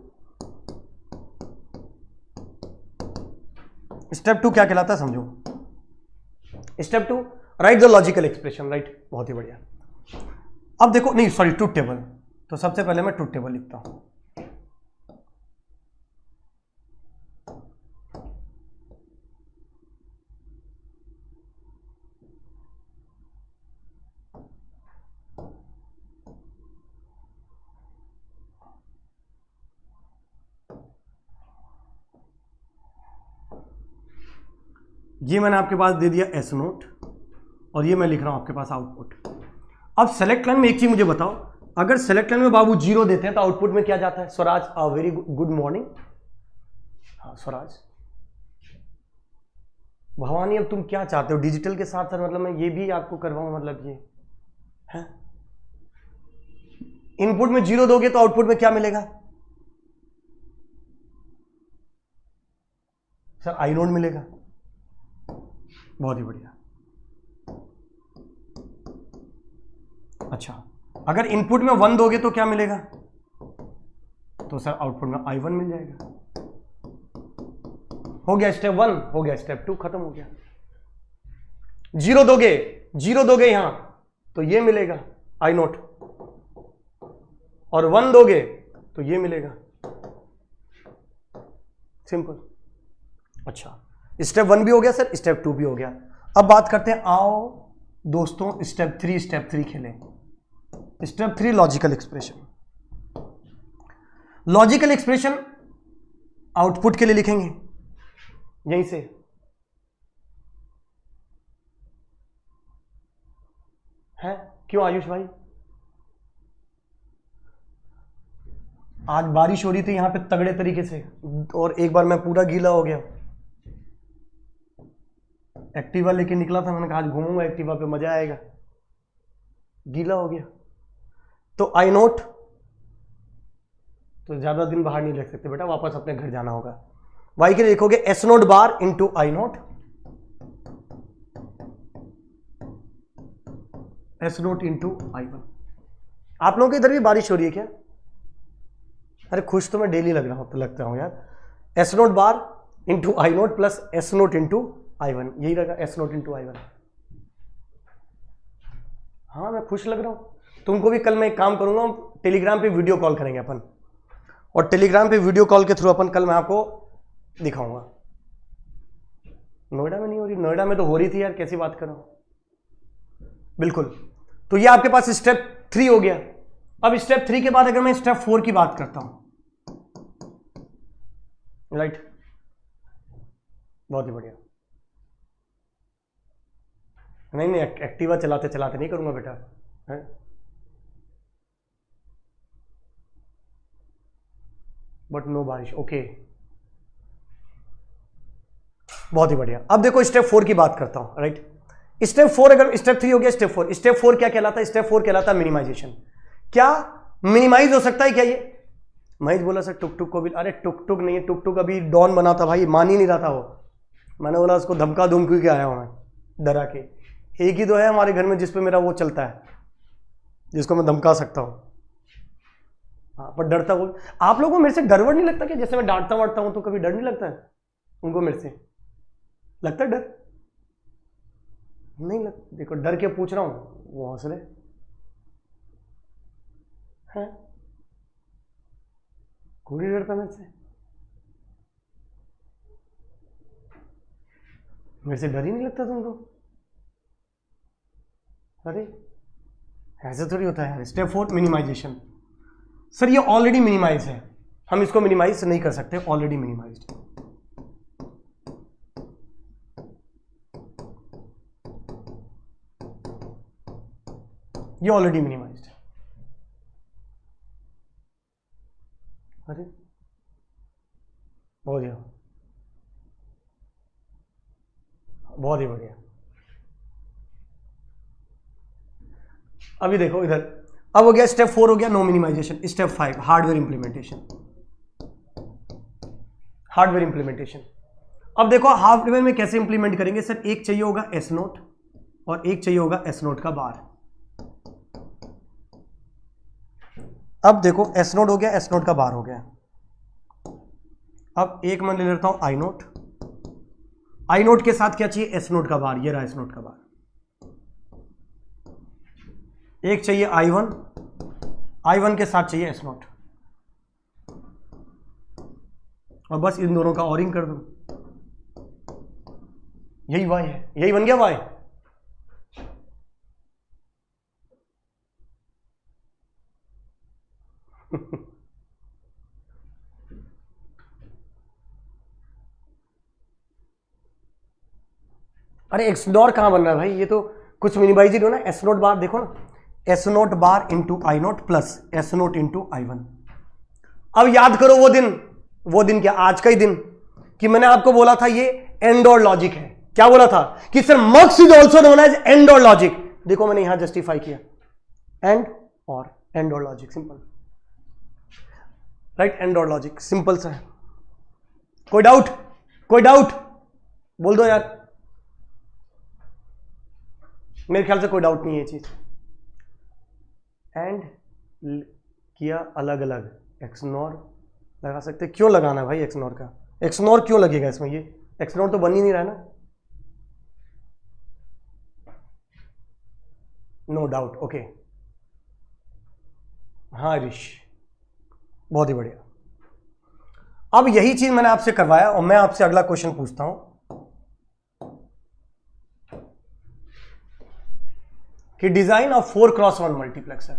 स्टेप 2 क्या कहलाता है समझो। Step 2 right the logical expression, right, बहुत ही बढ़िया। अब देखो, नहीं सॉरी, ट्रूथ टेबल। तो सबसे पहले मैं ट्रूथ टेबल लिखता हूं। ये मैंने आपके पास दे दिया S0 और ये मैं लिख रहा हूं आपके पास आउटपुट। अब सेलेक्ट लाइन में एक चीज मुझे बताओ, अगर सेलेक्ट लाइन में बाबू 0 देते हैं तो आउटपुट में क्या जाता है? Swaraj a very good morning. हाँ स्वराज। भवानी अब तुम क्या चाहते हो डिजिटल के साथ सर, मतलब मैं ये भी आपको करवाऊं, मतलब ये है। इनपुट में 0 दोगे तो आउटपुट में क्या मिलेगा? सर I0 मिलेगा, बहुत ही बढ़िया। अच्छा, अगर इनपुट में 1 दोगे तो क्या मिलेगा? तो सर आउटपुट में I1 मिल जाएगा। हो गया स्टेप 1, हो गया स्टेप 2, खत्म हो गया। 0 दोगे यहां तो ये मिलेगा I0, और 1 दोगे तो ये मिलेगा, सिंपल। अच्छा, स्टेप 1 भी हो गया सर, स्टेप 2 भी हो गया। अब बात करते हैं, आओ दोस्तों स्टेप 3 खेलें। Step 3 logical expression. Logical expression output के लिए लिखेंगे यहीं से। है क्यों आयुष भाई? आज बारिश हो रही थी यहां पे तगड़े तरीके से, और एक बार मैं पूरा गीला हो गया। एक्टिवा लेके निकला था, मैंने कहा आज घूमूंगा एक्टिवा पे, मजा आएगा, गीला हो गया। तो I0 तो ज्यादा दिन बाहर नहीं रख सकते बेटा, वापस अपने घर जाना होगा। वाई के लिए लिखोगे S0 bar into I0, S0 into I1। आप लोगों के इधर भी बारिश हो रही है क्या? अरे खुश तो मैं डेली लग रहा हूं, तो लगता हूं यार। S0 bar into I0 plus S0 into I1, यही रहेगा S0 इंटू I1। हाँ मैं खुश लग रहा हूं। तुमको भी कल मैं एक काम करूंगा, टेलीग्राम पे वीडियो कॉल करेंगे अपन, और टेलीग्राम पे वीडियो कॉल के थ्रू अपन कल मैं आपको दिखाऊंगा। नोएडा में नहीं हो रही? नोएडा में तो हो रही थी यार, कैसी बात कर रहा हूं। बिल्कुल। तो ये आपके पास स्टेप 3 हो गया। अब स्टेप 3 के बाद अगर मैं स्टेप 4 की बात करता हूं, राइट, बहुत ही बढ़िया। नहीं एक्टिवा चलाते चलाते नहीं करूंगा बेटा, है? बट नो बारिश, ओके, बहुत ही बढ़िया। अब देखो स्टेप 4 की बात करता हूं, राइट। स्टेप 4, अगर स्टेप 3 हो गया, स्टेप 4 क्या कहलाता है? स्टेप 4 कहलाता है मिनिमाइजेशन। क्या मिनिमाइज हो सकता है क्या ये? महेश बोला सर टुक टुक को भी, अरे टुक टुक नहीं है, टुक टुक अभी डॉन बना था भाई, मान ही नहीं रहा था वो। मैंने बोला उसको धमका धमकी के आया हूं मैं, डरा के। एक ही तो है हमारे घर में जिस पे मेरा वो चलता है, जिसको मैं धमका सकता हूं। हाँ, पर डरता वो। आप लोगों को मेरे से डर नहीं लगता कि जैसे मैं डांटता वाटता हूं तो कभी डर नहीं लगता है उनको मेरे से? लगता है डर? नहीं लगता। देखो डर के पूछ रहा हूं, वो हंस रहे हैं। कोई नहीं डरता मेरे से। मेरे से डर ही नहीं लगता तुमको? अरे ऐसे थोड़ी होता है यार। Step 4 minimisation. सर ये ऑलरेडी मिनिमाइज है, हम इसको मिनिमाइज नहीं कर सकते, ऑलरेडी मिनिमाइज्ड। ये ऑलरेडी मिनिमाइज्ड है। अरे बहुत ही बहुत ही बढ़िया। अभी देखो इधर, अब हो गया स्टेप 4 हो गया no minimisation. Step 5 hardware implementation. Hardware implementation, अब देखो हार्डवेयर में कैसे इंप्लीमेंट करेंगे सर? एक चाहिए होगा एस नोट और एक चाहिए होगा एस नोट का बार। अब देखो एस नोट हो गया, एस नोट का बार हो गया। अब एक मैं ले लेता हूं आई नोट। आई नोट के साथ क्या चाहिए? एस नोट का बार। ये रहा एस नोट का बार। एक चाहिए I1, I1 के साथ चाहिए एस नोट, और बस इन दोनों का ऑरिंग कर दो। यही वाई है, यही बन गया वाई। अरे एक्स नॉट कहां बन रहा है भाई? ये तो कुछ मिनिमाइज हो ना। एस नोट बार देखो ना, S naught bar into I naught plus S naught into I1। अब याद करो वो दिन क्या? आज का ही दिन, कि मैंने आपको बोला था ये एंड और लॉजिक है। क्या बोला था? कि sir mux is also known as and or logic. देखो मैंने यहां जस्टिफाई किया, and or logic, simple, right? And or logic simple सा है। कोई डाउट? कोई डाउट बोल दो यार। मेरे ख्याल से कोई डाउट नहीं है ये चीज। एंड किया अलग अलग, एक्सनोर लगा सकते। क्यों लगाना है भाई एक्सनोर का? एक्सनोर क्यों लगेगा इसमें? ये एक्सनोर तो बन ही नहीं रहा है ना। No doubt, okay. हाँ रिश, बहुत ही बढ़िया। अब यही चीज मैंने आपसे करवाया और मैं आपसे अगला क्वेश्चन पूछता हूं कि design of 4x1 multiplexer.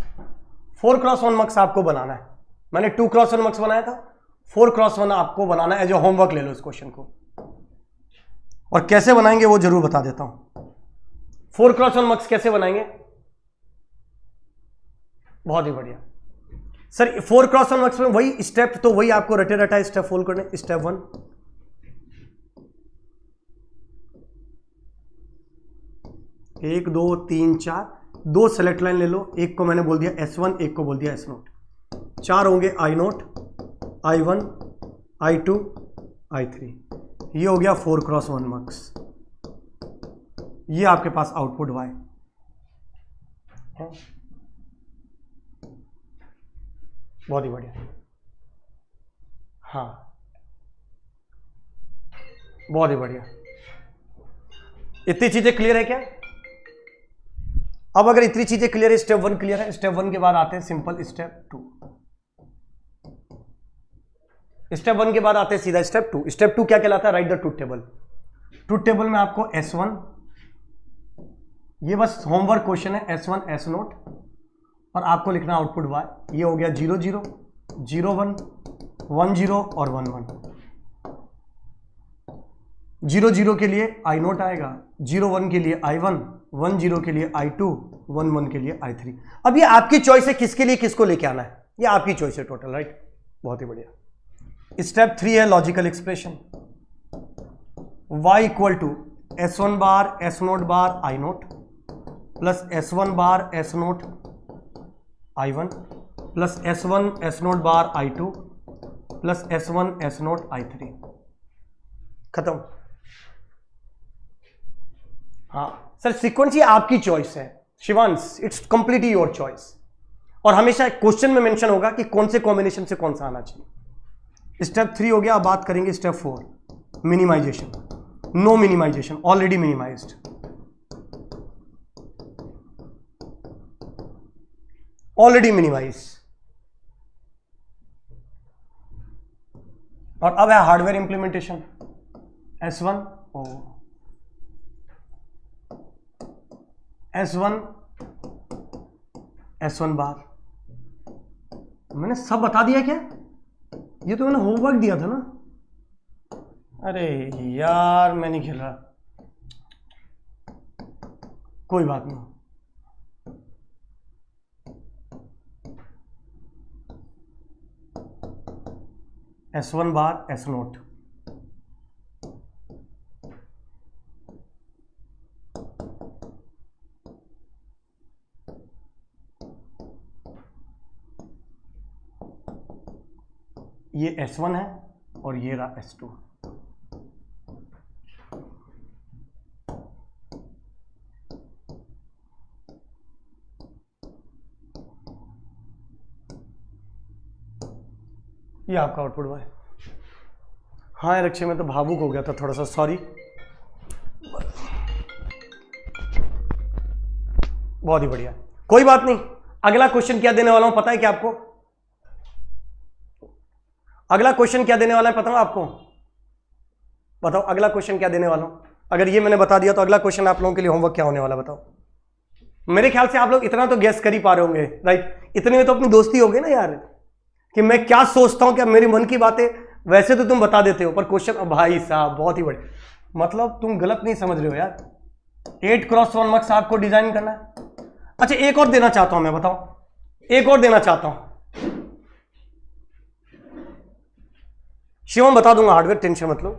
4x1 मक्स आपको बनाना है। मैंने 2x1 मक्स बनाया था, 4x1 आपको बनाना है। एज ए होमवर्क ले लो इस क्वेश्चन को, और कैसे बनाएंगे वो जरूर बता देता हूं। 4x1 मक्स कैसे बनाएंगे? बहुत ही बढ़िया सर। 4x1 मक्स में वही स्टेप, तो वही आपको रटे रटा स्टेप फॉलो करने। स्टेप 1, एक दो तीन चार, दो सेलेक्ट लाइन ले लो। एक को मैंने बोल दिया S1, एक को बोल दिया S नोट। 4 होंगे I note, I1, I2, I3। ये हो गया 4x1 मक्स। ये आपके पास आउटपुट Y है। बहुत ही बढ़िया, हाँ बहुत ही बढ़िया। इतनी चीजें क्लियर है क्या? अब अगर इतनी चीजें क्लियर है, स्टेप 1 क्लियर है, स्टेप 1 के बाद आते हैं सिंपल स्टेप 2। स्टेप 1 के बाद आते हैं सीधा स्टेप 2। स्टेप 2 क्या कहलाता है? Right the truth table. Truth table में आपको S1, ये बस होमवर्क क्वेश्चन है, S1 S नोट, और आपको लिखना आउटपुट Y। ये हो गया 0 0 0 1 1 0 और 1 1। 0 0 के लिए I नोट आएगा, 0 1 के लिए I1, 1 0 के लिए I2, 1 1 के लिए I3। अब ये आपकी चॉइस है किसके लिए किसको लेके आना है, ये आपकी चॉइस है टोटल, राइट? बहुत ही बढ़िया। स्टेप 3 है logical expression. Y equal to S1 bar S not bar I not plus S1 bar S not I1 plus S1 S not bar I2 plus S1 S not I3। खत्म। हाँ sir, sequence ये आपकी choice है Shivansh, it's completely your choice. और हमेशा question में mention होगा कि कौन से कॉम्बिनेशन से कौन सा आना चाहिए। स्टेप 3 हो गया। अब बात करेंगे step 4, minimization. No minimization, already minimized. Already minimize. और अब है हार्डवेयर इंप्लीमेंटेशन। S1 S1 बार। मैंने सब बता दिया क्या? ये तो मैंने होमवर्क दिया था ना। अरे यार मैं नहीं खेल रहा, कोई बात नहीं। S1 बार S0। ये S1 है और ये रहा S2। ये आपका आउटपुट हुआ है। हाँ यार अक्षय, मैं तो भावुक हो गया था थोड़ा सा, सॉरी। बहुत ही बढ़िया, कोई बात नहीं। अगला क्वेश्चन क्या देने वाला हूं पता है क्या आपको? अगला क्वेश्चन क्या देने वाला है पता है आपको? बताओ अगला क्वेश्चन क्या देने वाला हूं। अगर ये मैंने बता दिया तो अगला क्वेश्चन आप लोगों के लिए होमवर्क क्या होने वाला बताओ। मेरे ख्याल से आप लोग इतना तो गेस कर ही पा रहे होंगे, राइट? इतने में तो अपनी दोस्ती हो गई ना यार, कि मैं क्या सोचता हूं, क्या मेरी मन की बातें वैसे तो तुम बता देते हो, पर क्वेश्चन भाई साहब बहुत ही बड़े, मतलब तुम गलत नहीं समझ रहे हो यार। 8x1 मार्क्स आपको डिजाइन करना है। अच्छा एक और देना चाहता हूं मैं, बताओ एक और देना चाहता हूं। शिवम बता दूंगा हार्डवेयर, टेंशन मत लो।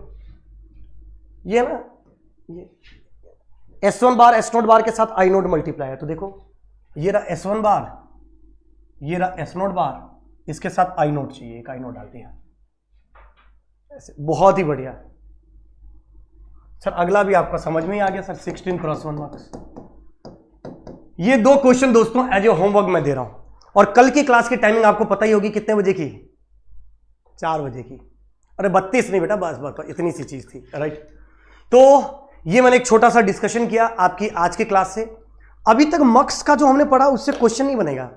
ये ना ये S1 बार S0 बार के साथ I0 मल्टीप्लाई है, तो देखो ये रहा S1 बार, ये रहा S0 बार, इसके साथ I0 चाहिए, एक I0 डाल दिया ऐसे। बहुत ही बढ़िया सर, अगला भी आपका समझ में ही आ गया सर। 16x1 marks. ये 2 क्वेश्चन दोस्तों एज ए होमवर्क मैं दे रहा हूं, और कल की क्लास की टाइमिंग आपको पता ही होगी कितने बजे की? 4 बजे की। अरे 32 नहीं बेटा, बस इतनी सी चीज थी, राइट? तो ये मैंने एक छोटा सा डिस्कशन किया आपकी आज की क्लास से। अभी तक मक्स का जो हमने पढ़ा उससे क्वेश्चन नहीं बनेगा।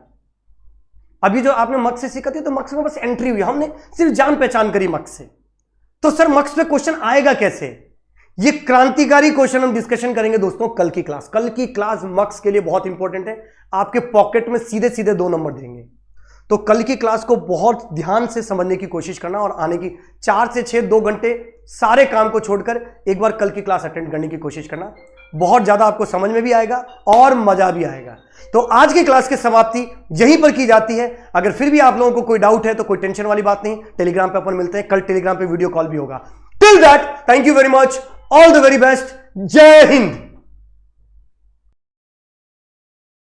अभी जो आपने मक्स से सीखा थी तो मक्स में बस एंट्री हुई, हमने सिर्फ जान पहचान करी मक्स से। तो सर मक्स पे क्वेश्चन आएगा कैसे? ये क्रांतिकारी क्वेश्चन हम डिस्कशन करेंगे दोस्तों कल की क्लास। कल की क्लास मक्स के लिए बहुत इंपॉर्टेंट है, आपके पॉकेट में सीधे सीधे 2 नंबर देंगे। तो कल की क्लास को बहुत ध्यान से समझने की कोशिश करना, और आने की 4 से 6 2 घंटे सारे काम को छोड़कर एक बार कल की क्लास अटेंड करने की कोशिश करना। बहुत ज्यादा आपको समझ में भी आएगा और मजा भी आएगा। तो आज की क्लास की समाप्ति यहीं पर की जाती है। अगर फिर भी आप लोगों को कोई डाउट है तो कोई टेंशन वाली बात नहीं, टेलीग्राम पे अपन मिलते हैं। कल टेलीग्राम पे वीडियो कॉल भी होगा। Till that thank you very much, all the very best, जय हिंद।